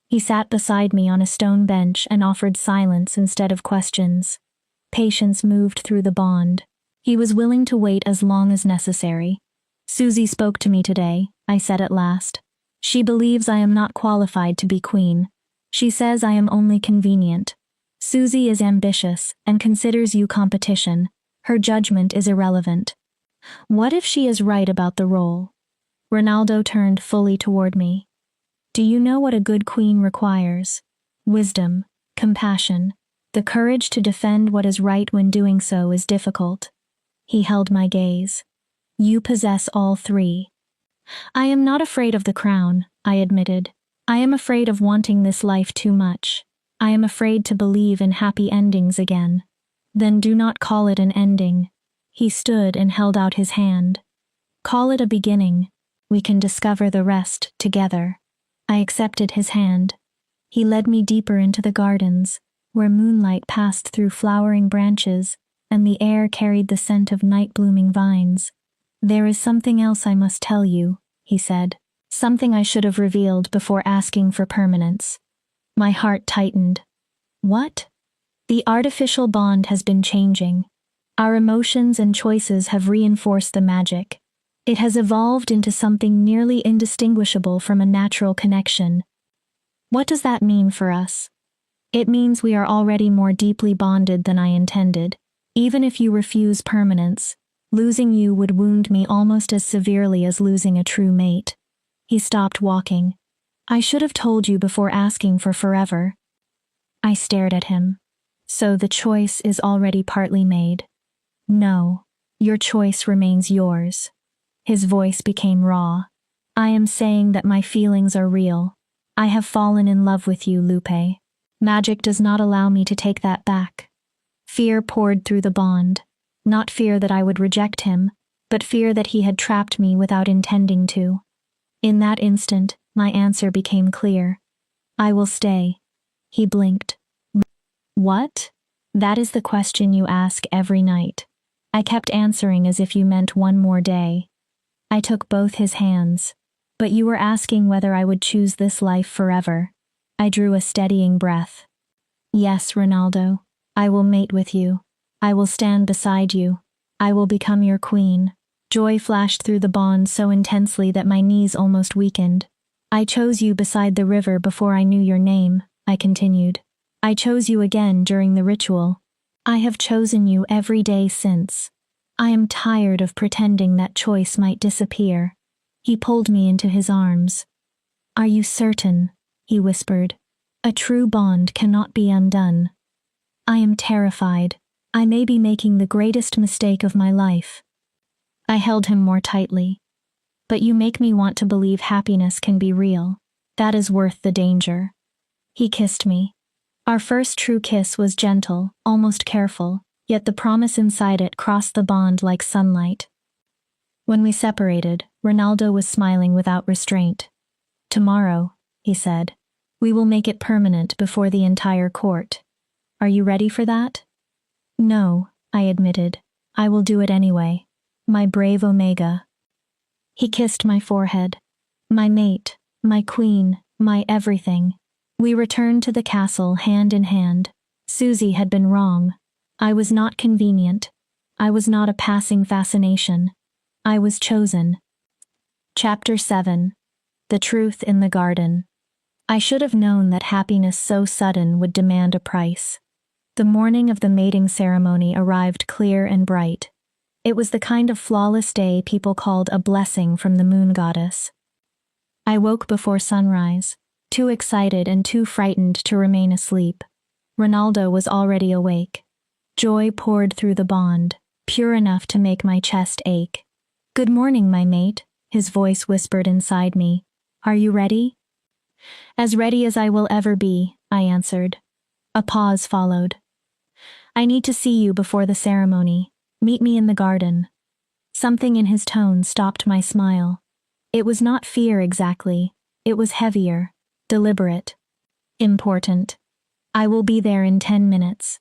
He sat beside me on a stone bench and offered silence instead of questions. Patience moved through the bond. He was willing to wait as long as necessary. Susie spoke to me today, I said at last. She believes I am not qualified to be queen. She says I am only convenient. Susie is ambitious and considers you competition. Her judgment is irrelevant. What if she is right about the role? Ronaldo turned fully toward me. Do you know what a good queen requires? Wisdom, compassion, the courage to defend what is right when doing so is difficult. He held my gaze. You possess all three. I am not afraid of the crown, I admitted. I am afraid of wanting this life too much. I am afraid to believe in happy endings again. Then do not call it an ending. He stood and held out his hand. Call it a beginning. We can discover the rest together. I accepted his hand. He led me deeper into the gardens, where moonlight passed through flowering branches, and the air carried the scent of night-blooming vines. There is something else I must tell you, he said. Something I should have revealed before asking for permanence. My heart tightened. What? The artificial bond has been changing. Our emotions and choices have reinforced the magic. It has evolved into something nearly indistinguishable from a natural connection. What does that mean for us? It means we are already more deeply bonded than I intended. Even if you refuse permanence, losing you would wound me almost as severely as losing a true mate. He stopped walking. I should have told you before asking for forever. I stared at him. So the choice is already partly made. No, your choice remains yours. His voice became raw. I am saying that my feelings are real. I have fallen in love with you, Lupe. Magic does not allow me to take that back. Fear poured through the bond. Not fear that I would reject him, but fear that he had trapped me without intending to. In that instant, my answer became clear. I will stay. He blinked. What? That is the question you ask every night. I kept answering as if you meant one more day. I took both his hands. But you were asking whether I would choose this life forever. I drew a steadying breath. Yes, Ronaldo. I will mate with you. I will stand beside you. I will become your queen. Joy flashed through the bond so intensely that my knees almost weakened. I chose you beside the river before I knew your name, I continued. I chose you again during the ritual. I have chosen you every day since. I am tired of pretending that choice might disappear. He pulled me into his arms. Are you certain? He whispered. A true bond cannot be undone. I am terrified. I may be making the greatest mistake of my life. I held him more tightly. But you make me want to believe happiness can be real. That is worth the danger. He kissed me. Our first true kiss was gentle, almost careful, yet the promise inside it crossed the bond like sunlight. When we separated, Ronaldo was smiling without restraint. Tomorrow, he said, we will make it permanent before the entire court. Are you ready for that? No, I admitted. I will do it anyway. My brave Omega. He kissed my forehead. My mate, my queen, my everything. We returned to the castle hand in hand. Susie had been wrong. I was not convenient. I was not a passing fascination. I was chosen. Chapter 7. The Truth in the Garden. I should have known that happiness so sudden would demand a price. The morning of the mating ceremony arrived clear and bright. It was the kind of flawless day people called a blessing from the moon goddess. I woke before sunrise, too excited and too frightened to remain asleep. Ronaldo was already awake. Joy poured through the bond, pure enough to make my chest ache. Good morning, my mate, his voice whispered inside me. Are you ready? As ready as I will ever be, I answered. A pause followed. I need to see you before the ceremony. Meet me in the garden. Something in his tone stopped my smile. It was not fear exactly. It was heavier, deliberate, important. I will be there in 10 minutes.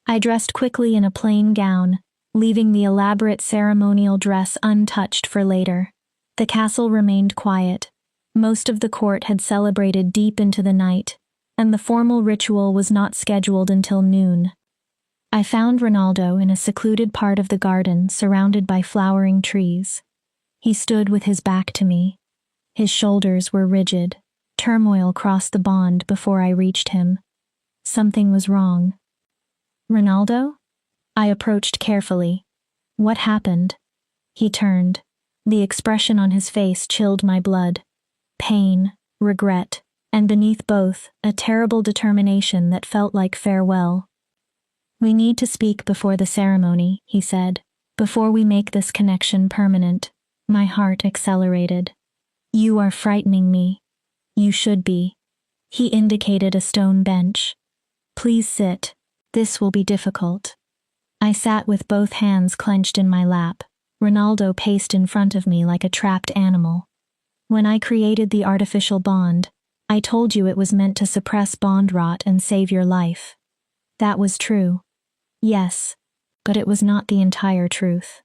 I dressed quickly in a plain gown, leaving the elaborate ceremonial dress untouched for later. The castle remained quiet. Most of the court had celebrated deep into the night, and the formal ritual was not scheduled until noon. I found Ronaldo in a secluded part of the garden surrounded by flowering trees. He stood with his back to me. His shoulders were rigid. Turmoil crossed the bond before I reached him. Something was wrong. Ronaldo? I approached carefully. What happened? He turned. The expression on his face chilled my blood. Pain, regret, and beneath both, a terrible determination that felt like farewell. "We need to speak before the ceremony," he said. "Before we make this connection permanent." My heart accelerated. "You are frightening me." "You should be." He indicated a stone bench. "Please sit. This will be difficult." I sat with both hands clenched in my lap. Ronaldo paced in front of me like a trapped animal. "When I created the artificial bond, I told you it was meant to suppress bond rot and save your life." That was true. Yes, but it was not the entire truth.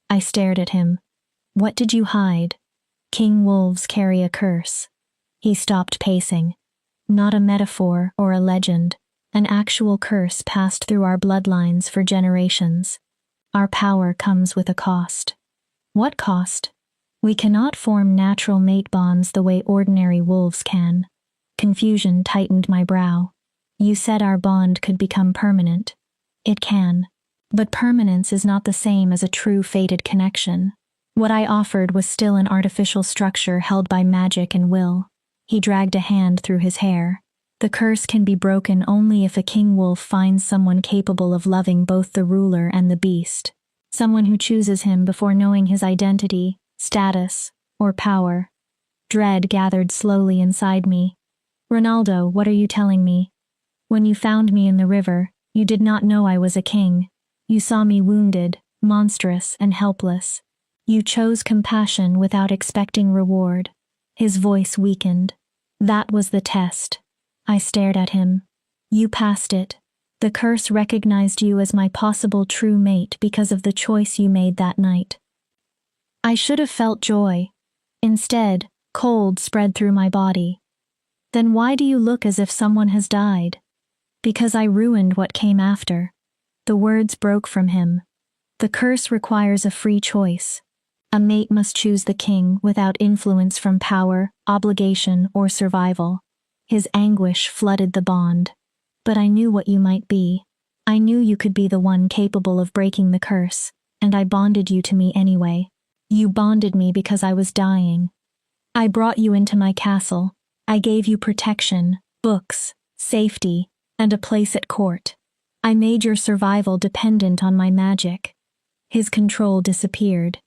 I stared at him. "What did you hide?" "King wolves carry a curse." He stopped pacing. "Not a metaphor or a legend. An actual curse passed through our bloodlines for generations. Our power comes with a cost." "What cost?" "We cannot form natural mate bonds the way ordinary wolves can." Confusion tightened my brow. "You said our bond could become permanent." "It can. But permanence is not the same as a true fated connection." What I offered was still an artificial structure held by magic and will. He dragged a hand through his hair. "The curse can be broken only if a king wolf finds someone capable of loving both the ruler and the beast. Someone who chooses him before knowing his identity, status, or power." Dread gathered slowly inside me. "Ronaldo, what are you telling me? When you found me in the river, you did not know I was a king. You saw me wounded, monstrous, and helpless. You chose compassion without expecting reward." His voice weakened. "That was the test." I stared at him. "You passed it. The curse recognized you as my possible true mate because of the choice you made that night." I should have felt joy. Instead, cold spread through my body. "Then why do you look as if someone has died?" "Because I ruined what came after." The words broke from him. "The curse requires a free choice. A mate must choose the king without influence from power, obligation, or survival." His anguish flooded the bond. "But I knew what you might be. I knew you could be the one capable of breaking the curse, and I bonded you to me anyway. You bonded me because I was dying. I brought you into my castle. I gave you protection, books, safety, and a place at court. I made your survival dependent on my magic." His control disappeared.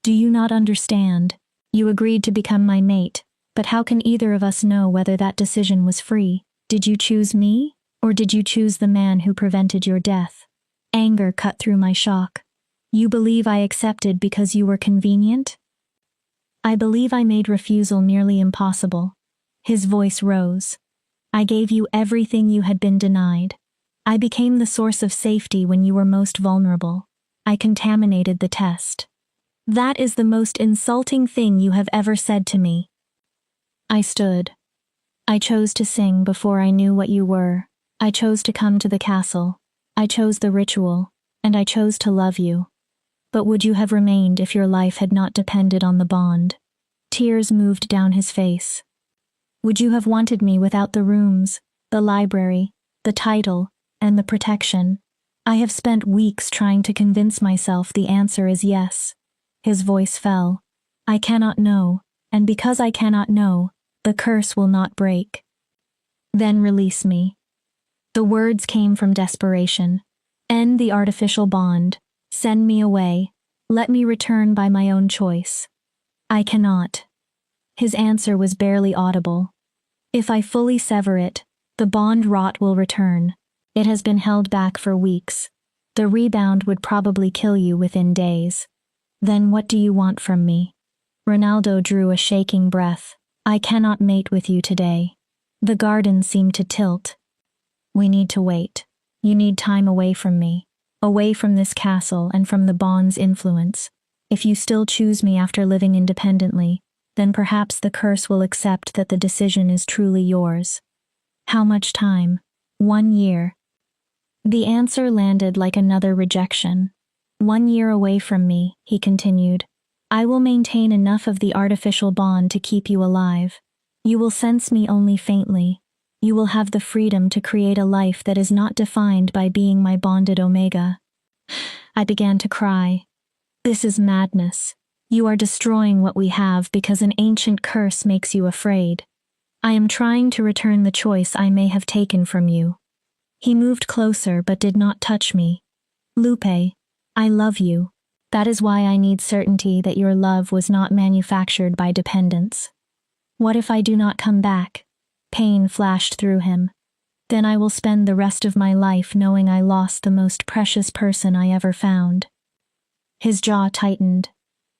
"Do you not understand? You agreed to become my mate, but how can either of us know whether that decision was free? Did you choose me, or did you choose the man who prevented your death?" Anger cut through my shock. "You believe I accepted because you were convenient?" "I believe I made refusal nearly impossible." His voice rose. "I gave you everything you had been denied. I became the source of safety when you were most vulnerable. I contaminated the test." "That is the most insulting thing you have ever said to me." I stood. "I chose to sing before I knew what you were. I chose to come to the castle. I chose the ritual, and I chose to love you. But would you have remained if your life had not depended on the bond?" Tears moved down his face. "Would you have wanted me without the rooms, the library, the title, and the protection?" I have spent weeks trying to convince myself the answer is yes. His voice fell. "I cannot know, and because I cannot know, the curse will not break." "Then release me." The words came from desperation. "End the artificial bond. Send me away. Let me return by my own choice." "I cannot." His answer was barely audible. "If I fully sever it, the bond rot will return. It has been held back for weeks. The rebound would probably kill you within days." "Then what do you want from me?" Ronaldo drew a shaking breath. "I cannot mate with you today." The garden seemed to tilt. "We need to wait. You need time away from me, away from this castle and from the bond's influence. If you still choose me after living independently, then perhaps the curse will accept that the decision is truly yours." "How much time?" 1 year. The answer landed like another rejection. 1 year away from me, he continued. I will maintain enough of the artificial bond to keep you alive. You will sense me only faintly. You will have the freedom to create a life that is not defined by being my bonded omega. I began to cry. This is madness. You are destroying what we have because an ancient curse makes you afraid. I am trying to return the choice I may have taken from you." He moved closer but did not touch me. "Lupe, I love you. That is why I need certainty that your love was not manufactured by dependence. What if I do not come back?" Pain flashed through him. "Then I will spend the rest of my life knowing I lost the most precious person I ever found." His jaw tightened.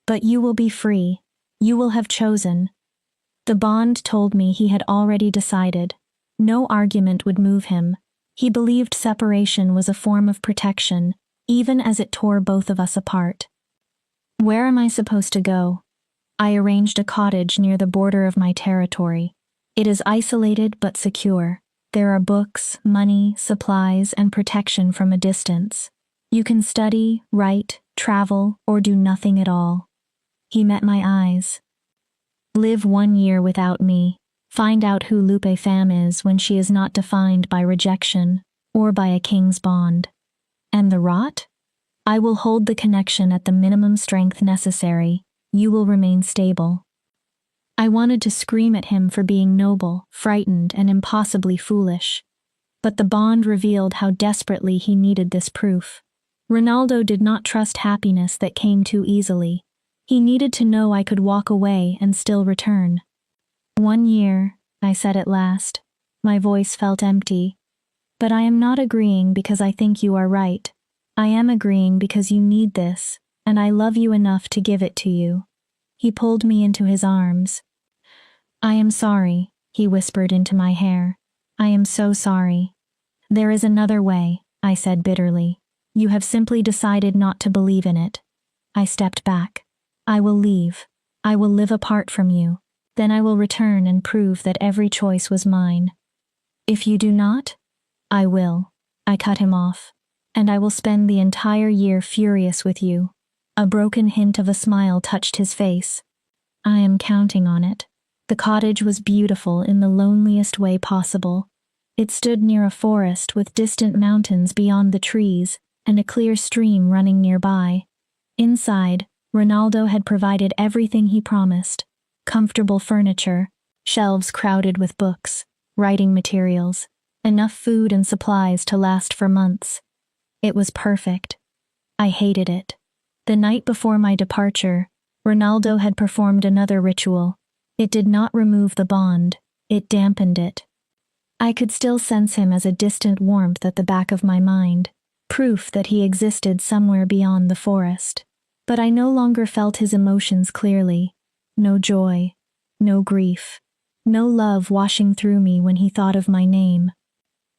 "But you will be free. You will have chosen." The bond told me he had already decided. No argument would move him. He believed separation was a form of protection, even as it tore both of us apart. Where am I supposed to go? I arranged a cottage near the border of my territory. It is isolated but secure. There are books, money, supplies, and protection from a distance. You can study, write, travel, or do nothing at all. He met my eyes. "Live 1 year without me. Find out who Lupe Pham is when she is not defined by rejection or by a king's bond. And the rot? I will hold the connection at the minimum strength necessary. You will remain stable." I wanted to scream at him for being noble, frightened, and impossibly foolish. But the bond revealed how desperately he needed this proof. Ronaldo did not trust happiness that came too easily. He needed to know I could walk away and still return. 1 year, I said at last. My voice felt empty. "But I am not agreeing because I think you are right. I am agreeing because you need this, and I love you enough to give it to you." He pulled me into his arms. "I am sorry," he whispered into my hair. "I am so sorry." "There is another way," I said bitterly. "You have simply decided not to believe in it." I stepped back. "I will leave. I will live apart from you. Then I will return and prove that every choice was mine." "If you do not?" "I will." I cut him off. "And I will spend the entire year furious with you." A broken hint of a smile touched his face. "I am counting on it." The cottage was beautiful in the loneliest way possible. It stood near a forest with distant mountains beyond the trees and a clear stream running nearby. Inside, Ronaldo had provided everything he promised: comfortable furniture, shelves crowded with books, writing materials, enough food and supplies to last for months. It was perfect. I hated it. The night before my departure, Ronaldo had performed another ritual. It did not remove the bond, it dampened it. I could still sense him as a distant warmth at the back of my mind, proof that he existed somewhere beyond the forest. But I no longer felt his emotions clearly. No joy, no grief, no love washing through me when he thought of my name.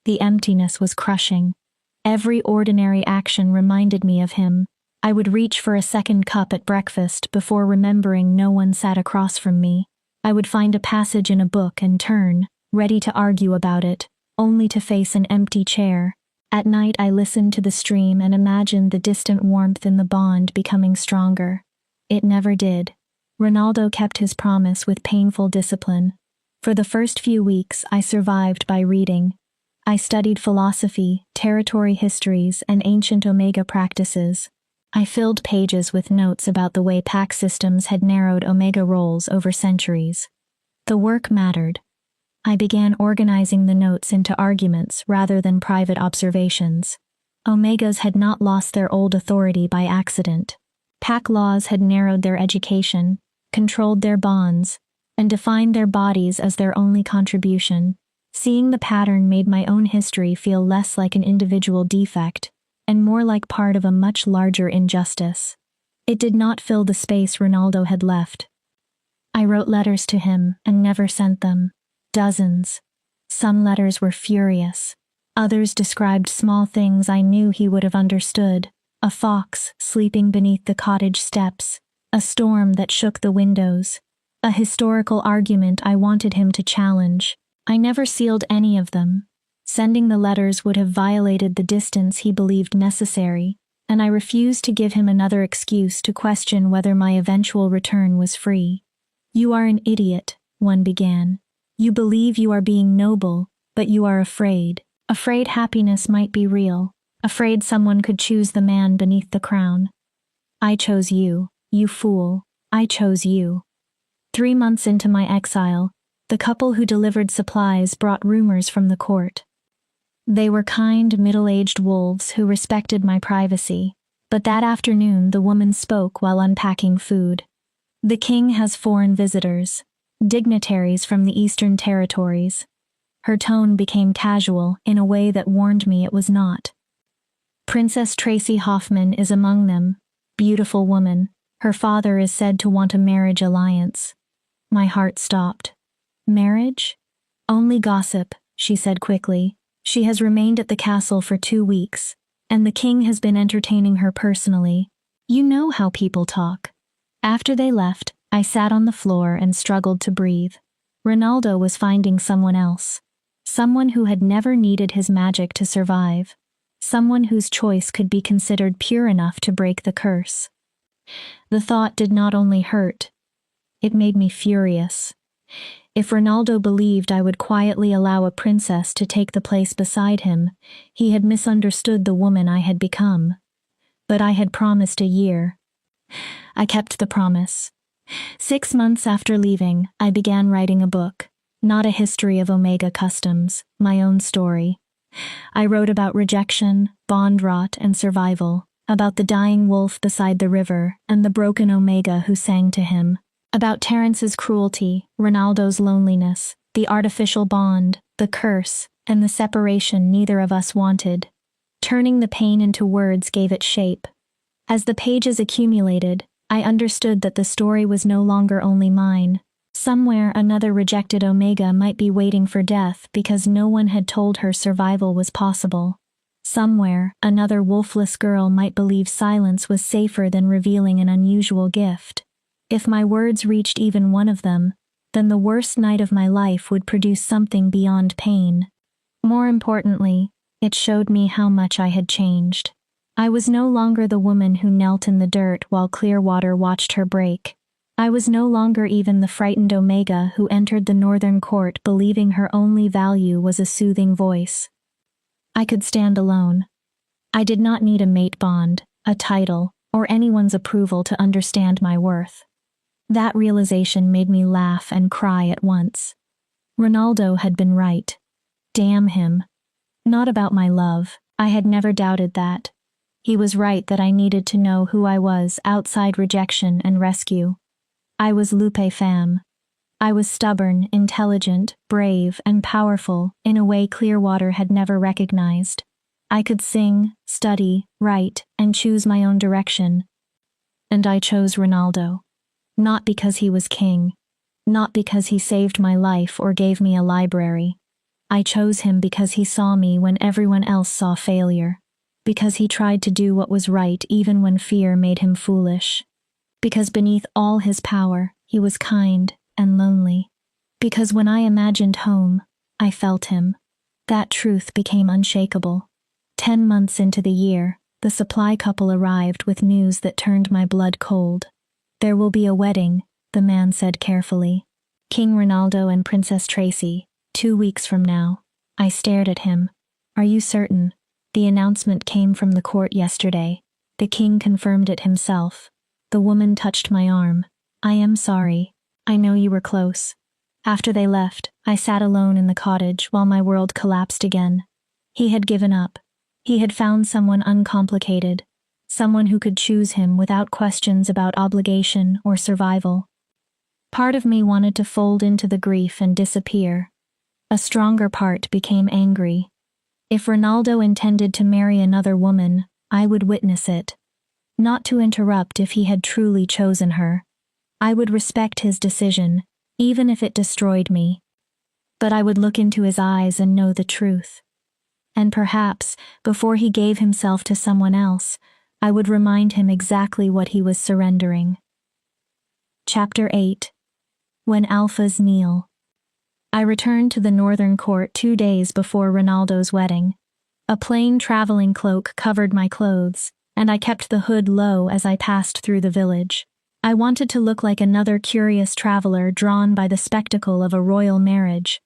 The emptiness was crushing. Every ordinary action reminded me of him. I would reach for a second cup at breakfast before remembering no one sat across from me. I would find a passage in a book and turn, ready to argue about it, only to face an empty chair. At night I listened to the stream and imagined the distant warmth in the bond becoming stronger. It never did. Ronaldo kept his promise with painful discipline. For the first few weeks I survived by reading. I studied philosophy, territory histories, and ancient Omega practices. I filled pages with notes about the way pack systems had narrowed Omega roles over centuries. The work mattered. I began organizing the notes into arguments rather than private observations. Omegas had not lost their old authority by accident. Pack laws had narrowed their education, controlled their bonds, and defined their bodies as their only contribution. Seeing the pattern made my own history feel less like an individual defect and more like part of a much larger injustice. It did not fill the space Ronaldo had left. I wrote letters to him and never sent them. Dozens. Some letters were furious. Others described small things I knew he would have understood. A fox sleeping beneath the cottage steps, a storm that shook the windows, a historical argument I wanted him to challenge. I never sealed any of them. Sending the letters would have violated the distance he believed necessary, and I refused to give him another excuse to question whether my eventual return was free. "You are an idiot," one began. "You believe you are being noble, but you are afraid. Afraid happiness might be real. Afraid someone could choose the man beneath the crown. I chose you, you fool. I chose you. 3 months into my exile, the couple who delivered supplies brought rumors from the court. They were kind, middle-aged wolves who respected my privacy, but that afternoon the woman spoke while unpacking food. The king has foreign visitors, dignitaries from the Eastern Territories. Her tone became casual in a way that warned me it was not. Princess Tracy Hoffman is among them, beautiful woman. Her father is said to want a marriage alliance. My heart stopped. Marriage? Only gossip, she said quickly. She has remained at the castle for 2 weeks, and the king has been entertaining her personally. You know how people talk. After they left, I sat on the floor and struggled to breathe. Ronaldo was finding someone else. Someone who had never needed his magic to survive. Someone whose choice could be considered pure enough to break the curse. The thought did not only hurt, it made me furious. If Ronaldo believed I would quietly allow a princess to take the place beside him, he had misunderstood the woman I had become. But I had promised a year. I kept the promise. 6 months after leaving, I began writing a book, not a history of Omega customs, my own story. I wrote about rejection, bond rot, and survival, about the dying wolf beside the river and the broken Omega who sang to him, about Terrence's cruelty, Ronaldo's loneliness, the artificial bond, the curse, and the separation neither of us wanted. Turning the pain into words gave it shape. As the pages accumulated, I understood that the story was no longer only mine. Somewhere another rejected Omega might be waiting for death because no one had told her survival was possible. Somewhere another wolfless girl might believe silence was safer than revealing an unusual gift. If my words reached even one of them, then the worst night of my life would produce something beyond pain. More importantly, it showed me how much I had changed. I was no longer the woman who knelt in the dirt while Clearwater watched her break. I was no longer even the frightened Omega who entered the northern court believing her only value was a soothing voice. I could stand alone. I did not need a mate bond, a title, or anyone's approval to understand my worth. That realization made me laugh and cry at once. Ronaldo had been right. Damn him. Not about my love, I had never doubted that. He was right that I needed to know who I was outside rejection and rescue. I was Lupe Femme. I was stubborn, intelligent, brave, and powerful in a way Clearwater had never recognized. I could sing, study, write, and choose my own direction. And I chose Ronaldo. Not because he was king. Not because he saved my life or gave me a library. I chose him because he saw me when everyone else saw failure. Because he tried to do what was right even when fear made him foolish. Because beneath all his power, he was kind and lonely. Because when I imagined home, I felt him. That truth became unshakable. 10 months into the year, the supply couple arrived with news that turned my blood cold. There will be a wedding, the man said carefully. King Ronaldo and Princess Tracy, 2 weeks from now. I stared at him. Are you certain? The announcement came from the court yesterday. The king confirmed it himself. The woman touched my arm. I am sorry. I know you were close. After they left, I sat alone in the cottage while my world collapsed again. He had given up. He had found someone uncomplicated. Someone who could choose him without questions about obligation or survival. Part of me wanted to fold into the grief and disappear. A stronger part became angry. If Ronaldo intended to marry another woman, I would witness it. Not to interrupt if he had truly chosen her. I would respect his decision, even if it destroyed me. But I would look into his eyes and know the truth. And perhaps, before he gave himself to someone else, I would remind him exactly what he was surrendering. Chapter 8. When Alphas Kneel. I returned to the northern court 2 days before Ronaldo's wedding. A plain traveling cloak covered my clothes, and I kept the hood low as I passed through the village. I wanted to look like another curious traveler drawn by the spectacle of a royal marriage.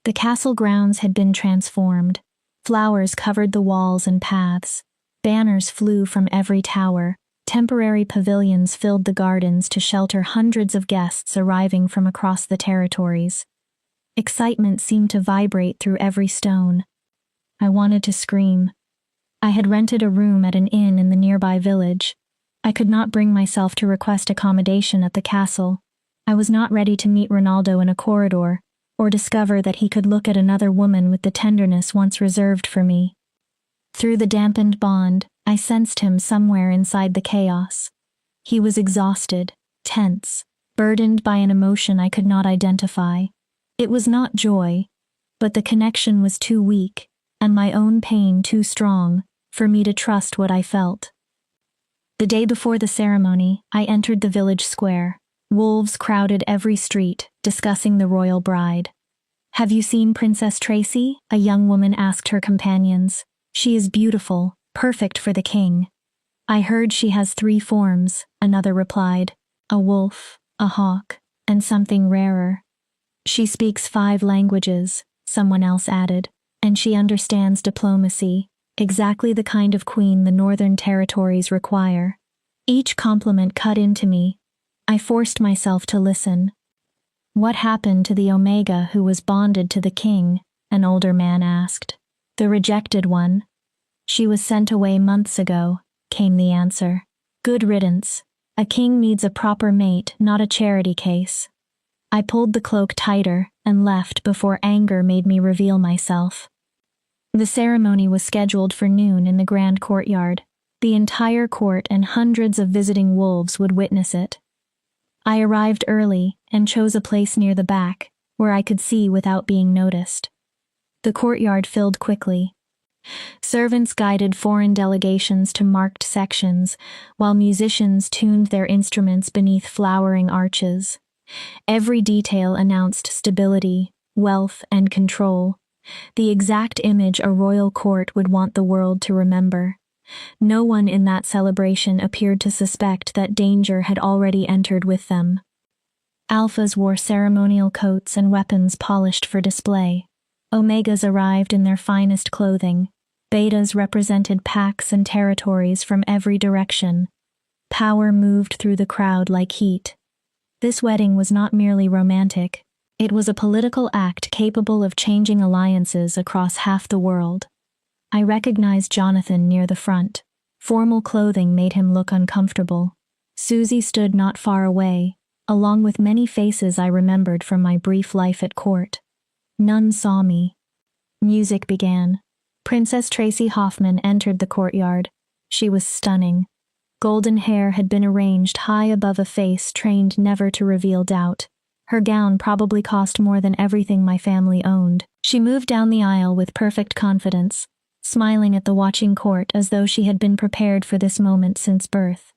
The castle grounds had been transformed. Flowers covered the walls and paths. Banners flew from every tower. Temporary pavilions filled the gardens to shelter hundreds of guests arriving from across the territories. Excitement seemed to vibrate through every stone. I wanted to scream. I had rented a room at an inn in the nearby village. I could not bring myself to request accommodation at the castle. I was not ready to meet Ronaldo in a corridor, or discover that he could look at another woman with the tenderness once reserved for me. Through the dampened bond, I sensed him somewhere inside the chaos. He was exhausted, tense, burdened by an emotion I could not identify. It was not joy, but the connection was too weak, and my own pain too strong, for me to trust what I felt. The day before the ceremony, I entered the village square. Wolves crowded every street, discussing the royal bride. "Have you seen Princess Tracy?" a young woman asked her companions. "She is beautiful, perfect for the king." "I heard she has 3 forms," another replied. "A wolf, a hawk, and something rarer." "She speaks 5 languages," someone else added, "and she understands diplomacy, exactly the kind of queen the Northern Territories require." Each compliment cut into me. I forced myself to listen. "What happened to the Omega who was bonded to the king?" an older man asked. "The rejected one." "She was sent away months ago," came the answer. "Good riddance. A king needs a proper mate, not a charity case." I pulled the cloak tighter and left before anger made me reveal myself. The ceremony was scheduled for noon in the grand courtyard. The entire court and hundreds of visiting wolves would witness it. I arrived early and chose a place near the back, where I could see without being noticed. The courtyard filled quickly. Servants guided foreign delegations to marked sections, while musicians tuned their instruments beneath flowering arches. Every detail announced stability, wealth, and control. The exact image a royal court would want the world to remember. No one in that celebration appeared to suspect that danger had already entered with them. Alphas wore ceremonial coats and weapons polished for display. Omegas arrived in their finest clothing. Betas represented packs and territories from every direction. Power moved through the crowd like heat. This wedding was not merely romantic. It was a political act capable of changing alliances across half the world. I recognized Jonathan near the front. Formal clothing made him look uncomfortable. Susie stood not far away, along with many faces I remembered from my brief life at court. None saw me. Music began. Princess Tracy Hoffman entered the courtyard. She was stunning. Golden hair had been arranged high above a face trained never to reveal doubt. Her gown probably cost more than everything my family owned. She moved down the aisle with perfect confidence, smiling at the watching court as though she had been prepared for this moment since birth.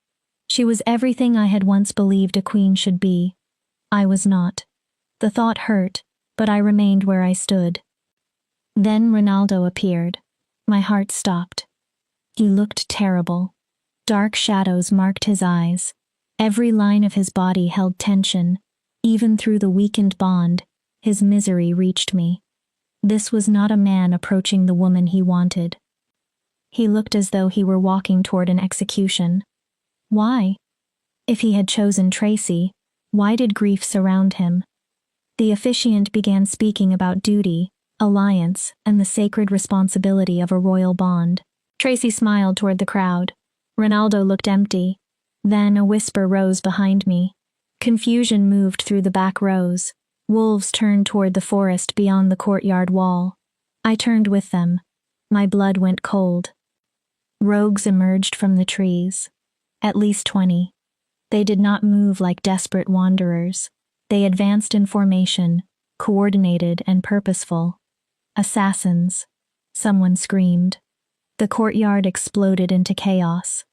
She was everything I had once believed a queen should be. I was not. The thought hurt, but I remained where I stood. Then Ronaldo appeared. My heart stopped. He looked terrible. Dark shadows marked his eyes. Every line of his body held tension. Even through the weakened bond, his misery reached me. This was not a man approaching the woman he wanted. He looked as though he were walking toward an execution. Why? If he had chosen Tracy, why did grief surround him? The officiant began speaking about duty, alliance, and the sacred responsibility of a royal bond. Tracy smiled toward the crowd. Ronaldo looked empty. Then a whisper rose behind me. Confusion moved through the back rows. Wolves turned toward the forest beyond the courtyard wall. I turned with them. My blood went cold. Rogues emerged from the trees. At least 20. They did not move like desperate wanderers. They advanced in formation, coordinated and purposeful. Assassins. Someone screamed. The courtyard exploded into chaos.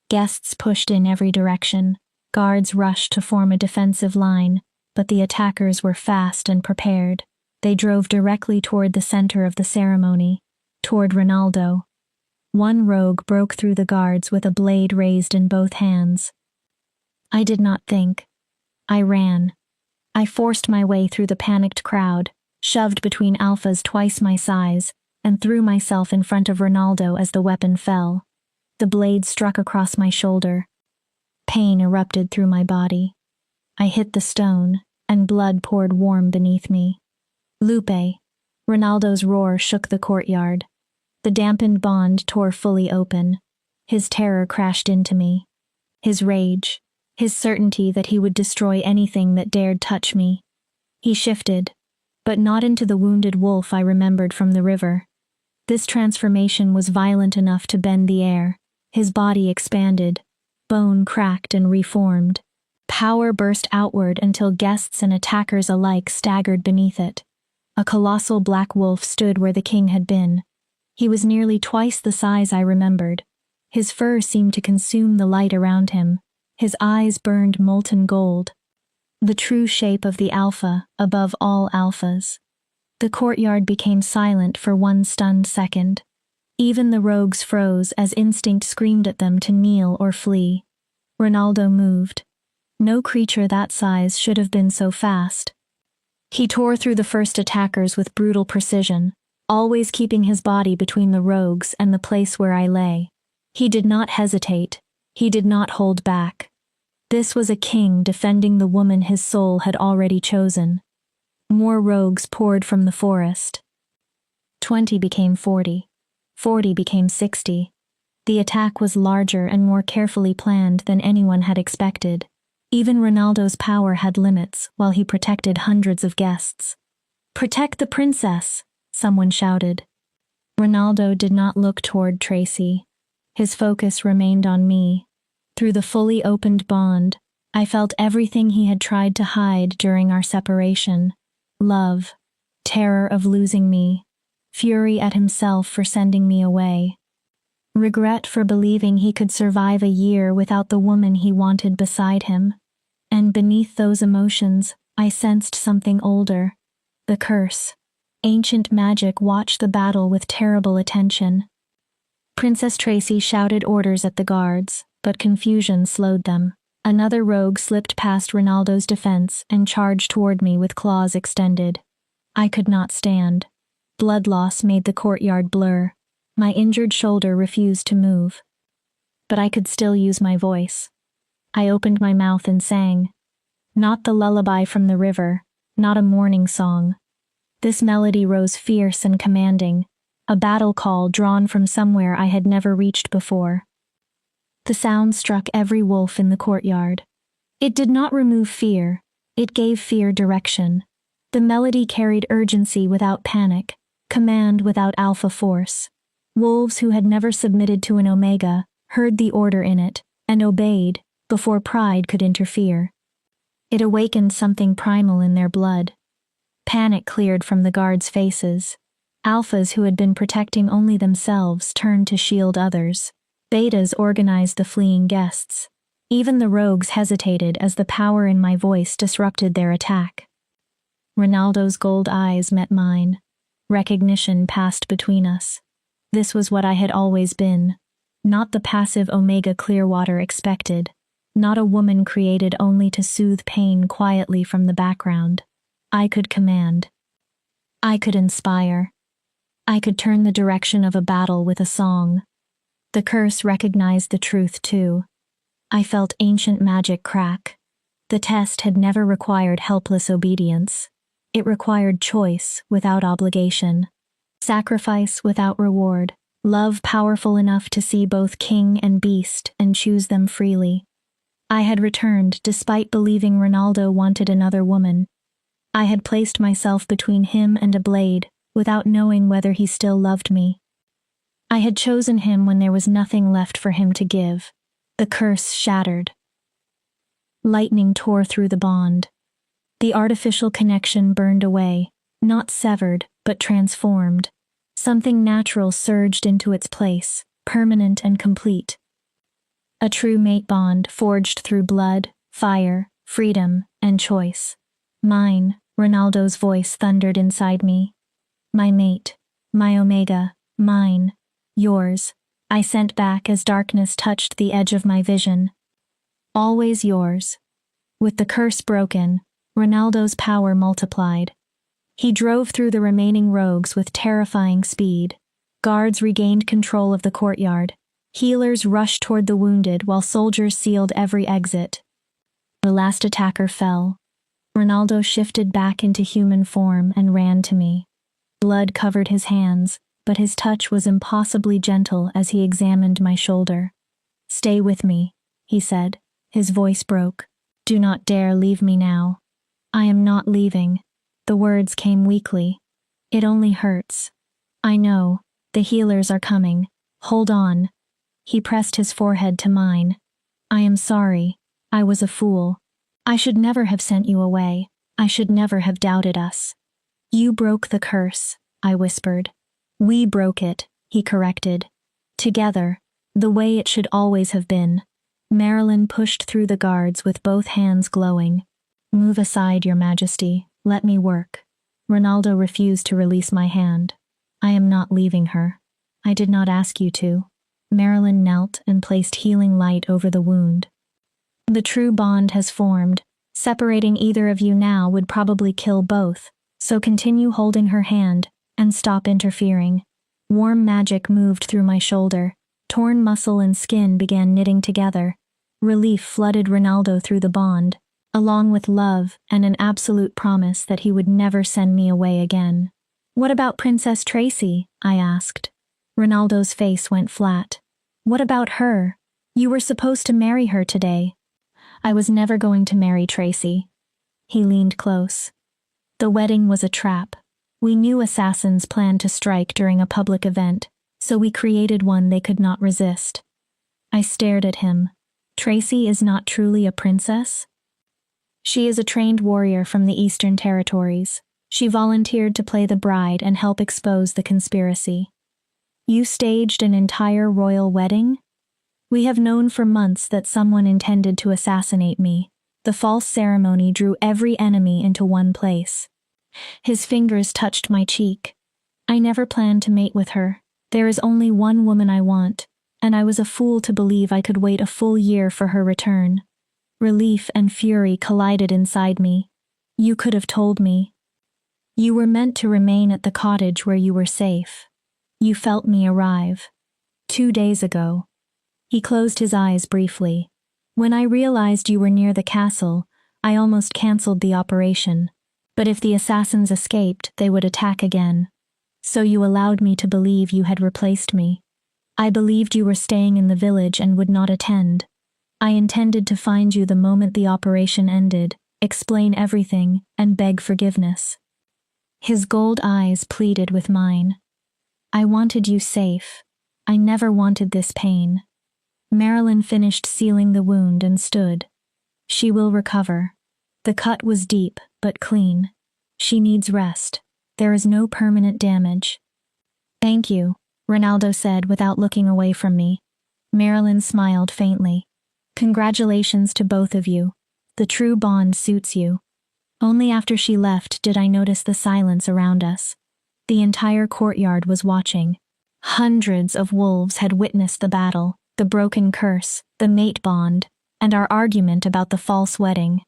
Guests pushed in every direction. Guards rushed to form a defensive line, but the attackers were fast and prepared. They drove directly toward the center of the ceremony, toward Ronaldo. One rogue broke through the guards with a blade raised in both hands. I did not think. I ran. I forced my way through the panicked crowd, shoved between alphas twice my size, and threw myself in front of Ronaldo as the weapon fell. The blade struck across my shoulder. Pain erupted through my body. I hit the stone, and blood poured warm beneath me. Lupe! Ronaldo's roar shook the courtyard. The dampened bond tore fully open. His terror crashed into me. His rage, his certainty that he would destroy anything that dared touch me. He shifted, but not into the wounded wolf I remembered from the river. This transformation was violent enough to bend the air. His body expanded, bone cracked and reformed. Power burst outward until guests and attackers alike staggered beneath it. A colossal black wolf stood where the king had been. He was nearly twice the size I remembered. His fur seemed to consume the light around him. His eyes burned molten gold. The true shape of the alpha above all alphas. The courtyard became silent for one stunned second. Even the rogues froze as instinct screamed at them to kneel or flee. Ronaldo moved. No creature that size should have been so fast. He tore through the first attackers with brutal precision, always keeping his body between the rogues and the place where I lay. He did not hesitate. He did not hold back. This was a king defending the woman his soul had already chosen. More rogues poured from the forest. 20 became 40. 40 became 60. The attack was larger and more carefully planned than anyone had expected. Even Ronaldo's power had limits while he protected hundreds of guests. "Protect the princess!" someone shouted. Ronaldo did not look toward Tracy. His focus remained on me. Through the fully opened bond, I felt everything he had tried to hide during our separation. Love, terror of losing me, fury at himself for sending me away, regret for believing he could survive a year without the woman he wanted beside him. And beneath those emotions, I sensed something older. The curse. Ancient magic watched the battle with terrible attention. Princess Tracy shouted orders at the guards, but confusion slowed them. Another rogue slipped past Ronaldo's defense and charged toward me with claws extended. I could not stand. Blood loss made the courtyard blur. My injured shoulder refused to move. But I could still use my voice. I opened my mouth and sang. Not the lullaby from the river, not a mourning song. This melody rose fierce and commanding, a battle call drawn from somewhere I had never reached before. The sound struck every wolf in the courtyard. It did not remove fear, it gave fear direction. The melody carried urgency without panic, command without alpha force. Wolves who had never submitted to an omega heard the order in it and obeyed before pride could interfere. It awakened something primal in their blood. Panic cleared from the guards' faces. Alphas who had been protecting only themselves turned to shield others. Betas organized the fleeing guests. Even the rogues hesitated as the power in my voice disrupted their attack. Ronaldo's gold eyes met mine. Recognition passed between us. This was what I had always been. Not the passive Omega Clearwater expected. Not a woman created only to soothe pain quietly from the background. I could command. I could inspire. I could turn the direction of a battle with a song. The curse recognized the truth too. I felt ancient magic crack. The test had never required helpless obedience. It required choice without obligation, sacrifice without reward, love powerful enough to see both king and beast and choose them freely. I had returned despite believing Ronaldo wanted another woman. I had placed myself between him and a blade without knowing whether he still loved me. I had chosen him when there was nothing left for him to give. The curse shattered. Lightning tore through the bond. The artificial connection burned away, not severed, but transformed. Something natural surged into its place, permanent and complete. A true mate bond forged through blood, fire, freedom, and choice. Mine, Ronaldo's voice thundered inside me. My mate, my Omega, mine, yours, I sent back as darkness touched the edge of my vision. Always yours. With the curse broken, Ronaldo's power multiplied. He drove through the remaining rogues with terrifying speed. Guards regained control of the courtyard. Healers rushed toward the wounded while soldiers sealed every exit. The last attacker fell. Ronaldo shifted back into human form and ran to me. Blood covered his hands, but his touch was impossibly gentle as he examined my shoulder. "Stay with me," he said. His voice broke. "Do not dare leave me now." "I am not leaving." The words came weakly. "It only hurts." "I know. The healers are coming. Hold on." He pressed his forehead to mine. "I am sorry. I was a fool. I should never have sent you away. I should never have doubted us." "You broke the curse," I whispered. "We broke it," he corrected. "Together, the way it should always have been." Marilyn pushed through the guards with both hands glowing. "Move aside, Your Majesty. Let me work." Ronaldo refused to release my hand. "I am not leaving her. I did not ask you to." Marilyn knelt and placed healing light over the wound. "The true bond has formed. Separating either of you now would probably kill both, so continue holding her hand and stop interfering." Warm magic moved through my shoulder. Torn muscle and skin began knitting together. Relief flooded Ronaldo through the bond, along with love and an absolute promise that he would never send me away again. "What about Princess Tracy?" I asked. Ronaldo's face went flat. "What about her? You were supposed to marry her today." "I was never going to marry Tracy." He leaned close. "The wedding was a trap. We knew assassins planned to strike during a public event, so we created one they could not resist." I stared at him. "Tracy is not truly a princess?" "She is a trained warrior from the Eastern Territories. She volunteered to play the bride and help expose the conspiracy." "You staged an entire royal wedding?" "We have known for months that someone intended to assassinate me. The false ceremony drew every enemy into one place." His fingers touched my cheek. "I never planned to mate with her. There is only one woman I want, and I was a fool to believe I could wait a full year for her return." Relief and fury collided inside me. "You could have told me. You were meant to remain at the cottage where you were safe. You felt me arrive. 2 days ago." He closed his eyes briefly. "When I realized you were near the castle, I almost canceled the operation. But if the assassins escaped, they would attack again. So you allowed me to believe you had replaced me. I believed you were staying in the village and would not attend. I intended to find you the moment the operation ended, explain everything, and beg forgiveness." His gold eyes pleaded with mine. "I wanted you safe. I never wanted this pain." Marilyn finished sealing the wound and stood. "She will recover. The cut was deep, but clean. She needs rest. There is no permanent damage." "Thank you," Ronaldo said without looking away from me. Marilyn smiled faintly. "Congratulations to both of you. The true bond suits you." Only after she left did I notice the silence around us. The entire courtyard was watching. Hundreds of wolves had witnessed the battle, the broken curse, the mate bond, and our argument about the false wedding.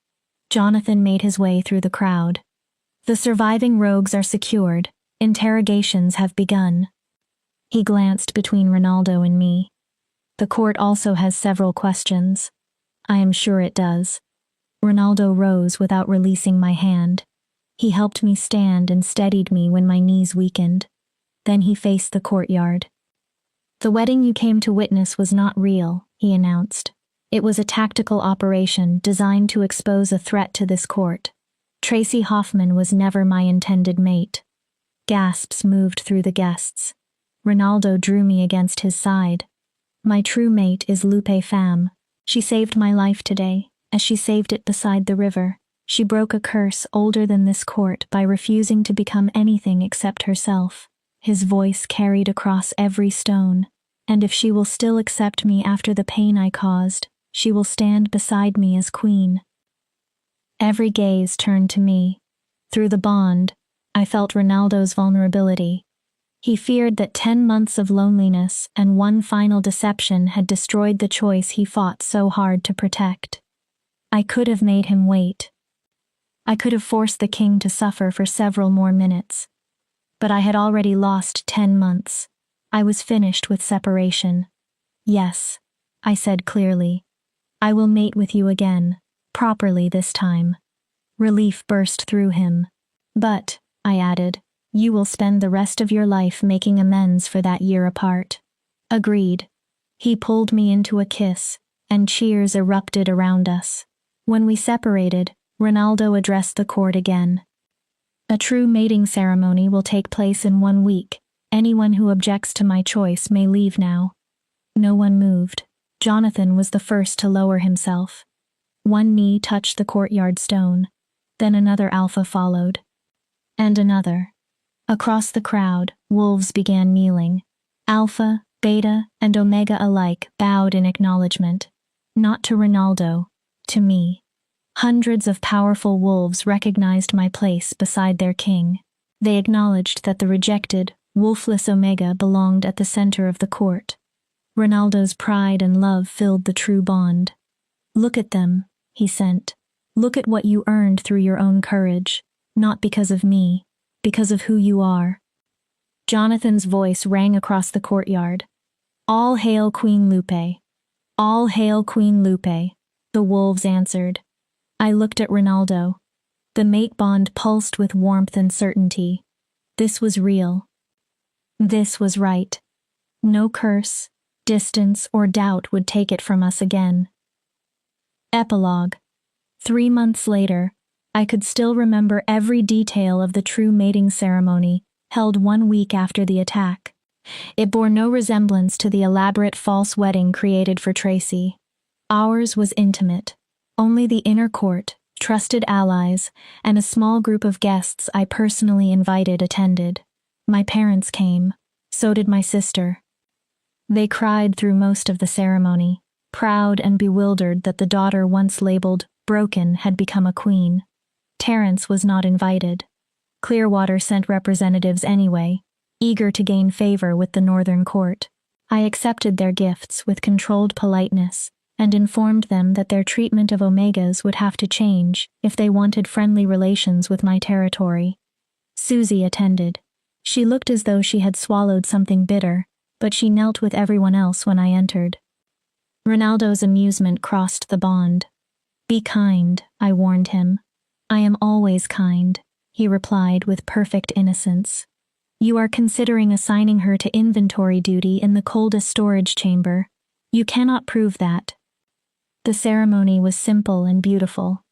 Jonathan made his way through the crowd. "The surviving rogues are secured. Interrogations have begun." He glanced between Ronaldo and me. "The court also has several questions." "I am sure it does." Ronaldo rose without releasing my hand. He helped me stand and steadied me when my knees weakened. Then he faced the courtyard. "The wedding you came to witness was not real," he announced. "It was a tactical operation designed to expose a threat to this court. Tracy Hoffman was never my intended mate." Gasps moved through the guests. Ronaldo drew me against his side. "My true mate is Lupe Pham. She saved my life today, as she saved it beside the river. She broke a curse older than this court by refusing to become anything except herself." His voice carried across every stone. "And if she will still accept me after the pain I caused, she will stand beside me as queen." Every gaze turned to me. Through the bond, I felt Ronaldo's vulnerability. He feared that 10 months of loneliness and one final deception had destroyed the choice he fought so hard to protect. I could have made him wait. I could have forced the king to suffer for several more minutes. But I had already lost 10 months. I was finished with separation. Yes, I said clearly. I will mate with you again, properly this time. Relief burst through him. But, I added, you will spend the rest of your life making amends for that year apart. Agreed. He pulled me into a kiss, and cheers erupted around us. When we separated, Ronaldo addressed the court again. A true mating ceremony will take place in 1 week. Anyone who objects to my choice may leave now. No one moved. Jonathan was the first to lower himself. One knee touched the courtyard stone. Then another alpha followed. And another. Across the crowd, wolves began kneeling. Alpha, beta, and omega alike bowed in acknowledgement. Not to Ronaldo, to me. Hundreds of powerful wolves recognized my place beside their king. They acknowledged that the rejected, wolfless omega belonged at the center of the court. Ronaldo's pride and love filled the true bond. Look at them, he sent. Look at what you earned through your own courage, not because of me, because of who you are. Jonathan's voice rang across the courtyard. All hail Queen Lupe. All hail Queen Lupe, the wolves answered. I looked at Ronaldo. The mate bond pulsed with warmth and certainty. This was real. This was right. No curse, distance, or doubt would take it from us again. Epilogue. 3 months later, I could still remember every detail of the true mating ceremony held 1 week after the attack. It bore no resemblance to the elaborate false wedding created for Tracy. Ours was intimate. Only the inner court, trusted allies, and a small group of guests I personally invited attended. My parents came. So did my sister. They cried through most of the ceremony, proud and bewildered that the daughter once labeled broken had become a queen. Terence was not invited. Clearwater sent representatives anyway, eager to gain favor with the Northern Court. I accepted their gifts with controlled politeness and informed them that their treatment of omegas would have to change if they wanted friendly relations with my territory. Susie attended. She looked as though she had swallowed something bitter, but she knelt with everyone else when I entered. Ronaldo's amusement crossed the bond. Be kind, I warned him. I am always kind, he replied with perfect innocence. You are considering assigning her to inventory duty in the coldest storage chamber. You cannot prove that. The ceremony was simple and beautiful.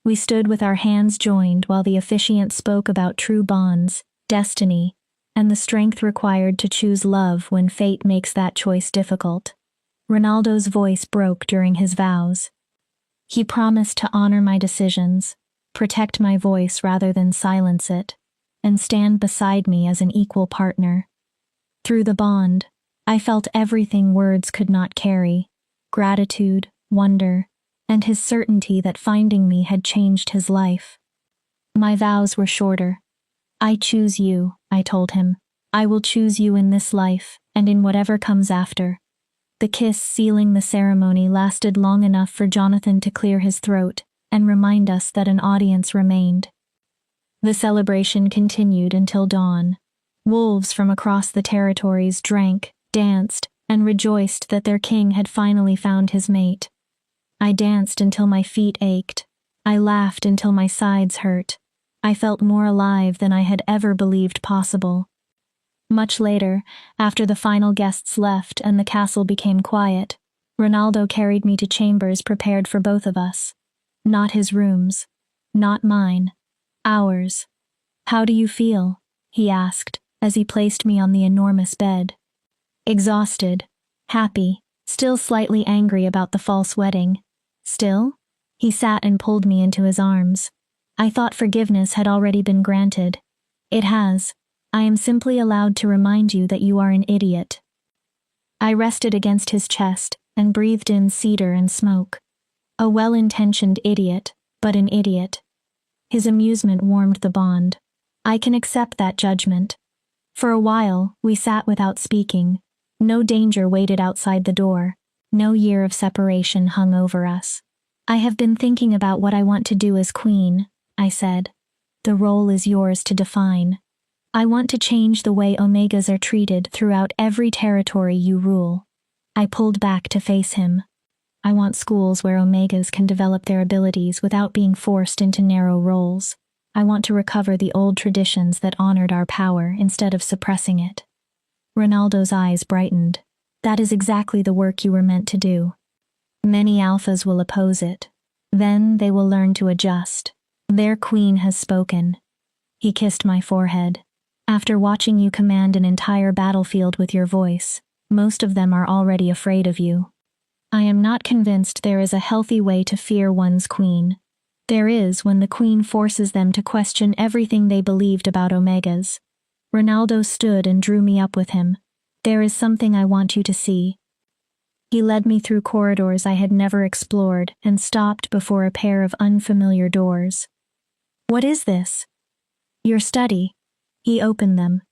We stood with our hands joined while the officiant spoke about true bonds, destiny, and the strength required to choose love when fate makes that choice difficult. Ronaldo's voice broke during his vows. He promised to honor my decisions, protect my voice rather than silence it, and stand beside me as an equal partner. Through the bond, I felt everything words could not carry: gratitude, wonder, and his certainty that finding me had changed his life. My vows were shorter. I choose you, I told him. I will choose you in this life and in whatever comes after. The kiss sealing the ceremony lasted long enough for Jonathan to clear his throat and remind us that an audience remained. The celebration continued until dawn. Wolves from across the territories drank, danced, and rejoiced that their king had finally found his mate. I danced until my feet ached. I laughed until my sides hurt. I felt more alive than I had ever believed possible. Much later, after the final guests left and the castle became quiet, Ronaldo carried me to chambers prepared for both of us. Not his rooms. Not mine. Ours. How do you feel? He asked, as he placed me on the enormous bed. Exhausted. Happy. Still slightly angry about the false wedding. Still? He sat and pulled me into his arms. I thought forgiveness had already been granted. It has. I am simply allowed to remind you that you are an idiot. I rested against his chest and breathed in cedar and smoke. A well-intentioned idiot, but an idiot. His amusement warmed the bond. I can accept that judgment. For a while, we sat without speaking. No danger waited outside the door. No year of separation hung over us. I have been thinking about what I want to do as queen, I said. The role is yours to define. I want to change the way omegas are treated throughout every territory you rule. I pulled back to face him. I want schools where Omegas can develop their abilities without being forced into narrow roles. I want to recover the old traditions that honored our power instead of suppressing it. Ronaldo's eyes brightened. That is exactly the work you were meant to do. Many alphas will oppose it. Then they will learn to adjust. Their queen has spoken. He kissed my forehead. After watching you command an entire battlefield with your voice, most of them are already afraid of you. I am not convinced there is a healthy way to fear one's queen. There is when the queen forces them to question everything they believed about Omegas. Ronaldo stood and drew me up with him. There is something I want you to see. He led me through corridors I had never explored and stopped before a pair of unfamiliar doors. What is this? Your study. He opened them.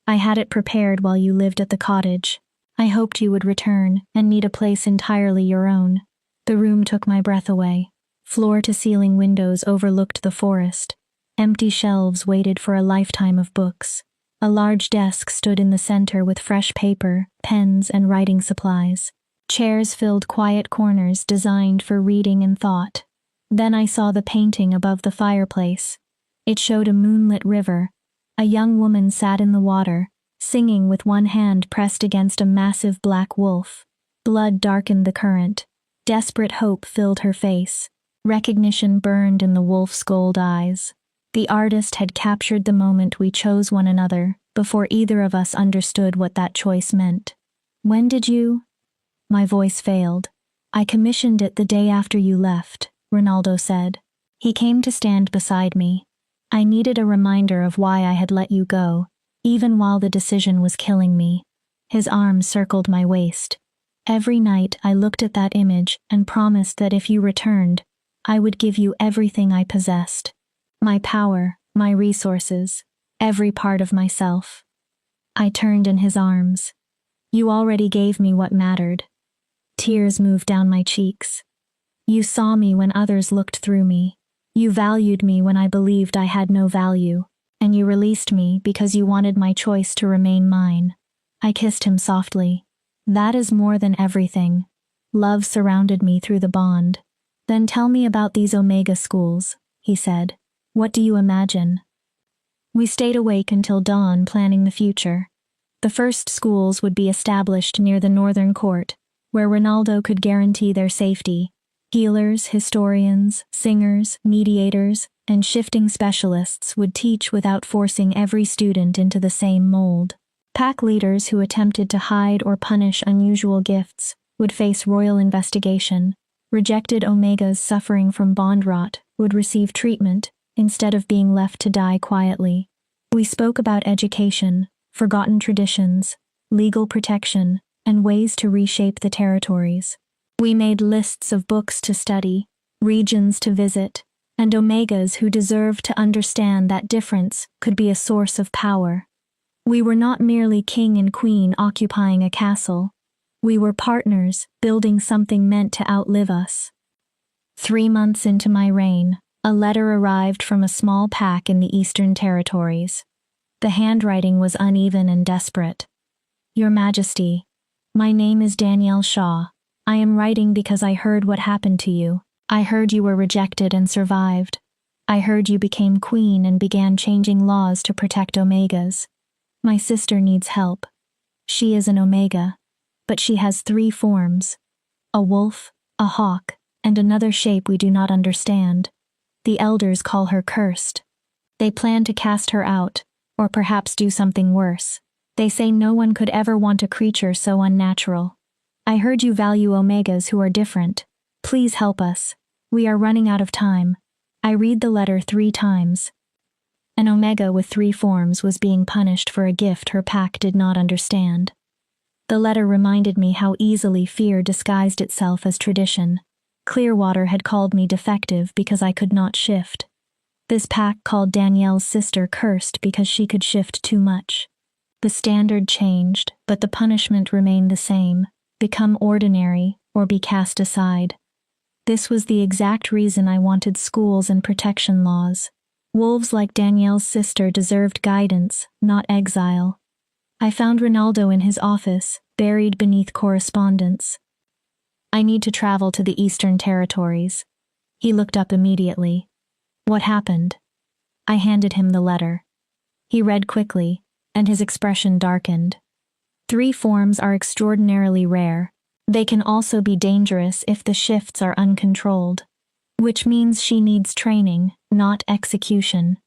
I had it prepared while you lived at the cottage. I hoped you would return and need a place entirely your own. The room took my breath away. Floor-to-ceiling windows overlooked the forest. Empty shelves waited for a lifetime of books. A large desk stood in the center with fresh paper, pens, and writing supplies. Chairs filled quiet corners designed for reading and thought. Then I saw the painting above the fireplace. It showed a moonlit river. A young woman sat in the water, singing with one hand pressed against a massive black wolf. Blood darkened the current. Desperate hope filled her face. Recognition burned in the wolf's gold eyes. The artist had captured the moment we chose one another, before either of us understood what that choice meant. When did you? My voice failed. I commissioned it the day after you left, Ronaldo said. He came to stand beside me. I needed a reminder of why I had let you go, even while the decision was killing me. His arm circled my waist. Every night I looked at that image and promised that if you returned, I would give you everything I possessed. My power, my resources, every part of myself. I turned in his arms. You already gave me what mattered. Tears moved down my cheeks. You saw me when others looked through me. You valued me when I believed I had no value, and you released me because you wanted my choice to remain mine. I kissed him softly. That is more than everything. Love surrounded me through the bond. Then tell me about these Omega schools, he said. What do you imagine? We stayed awake until dawn planning the future. The first schools would be established near the northern court, where Ronaldo could guarantee their safety. Healers, historians, singers, mediators, and shifting specialists would teach without forcing every student into the same mold. Pack leaders who attempted to hide or punish unusual gifts would face royal investigation. Rejected Omegas suffering from bond rot would receive treatment instead of being left to die quietly. We spoke about education, forgotten traditions, legal protection, and ways to reshape the territories. We made lists of books to study, regions to visit, and Omegas who deserved to understand that difference could be a source of power. We were not merely king and queen occupying a castle. We were partners, building something meant to outlive us. 3 months into my reign, a letter arrived from a small pack in the Eastern Territories. The handwriting was uneven and desperate. Your Majesty, my name is Danielle Shaw. I am writing because I heard what happened to you. I heard you were rejected and survived. I heard you became queen and began changing laws to protect Omegas. My sister needs help. She is an Omega, but she has 3 forms: a wolf, a hawk, and another shape we do not understand. The elders call her cursed. They plan to cast her out, or perhaps do something worse. They say no one could ever want a creature so unnatural. I heard you value Omegas who are different. Please help us. We are running out of time. I read the letter 3 times. An Omega with 3 forms was being punished for a gift her pack did not understand. The letter reminded me how easily fear disguised itself as tradition. Clearwater had called me defective because I could not shift. This pack called Danielle's sister cursed because she could shift too much. The standard changed, but the punishment remained the same: become ordinary or be cast aside. This was the exact reason I wanted schools and protection laws. Wolves like Danielle's sister deserved guidance, not exile. I found Ronaldo in his office, buried beneath correspondence. I need to travel to the Eastern Territories. He looked up immediately. What happened? I handed him the letter. He read quickly, and his expression darkened. 3 forms are extraordinarily rare. They can also be dangerous if the shifts are uncontrolled. Which means she needs training, not execution.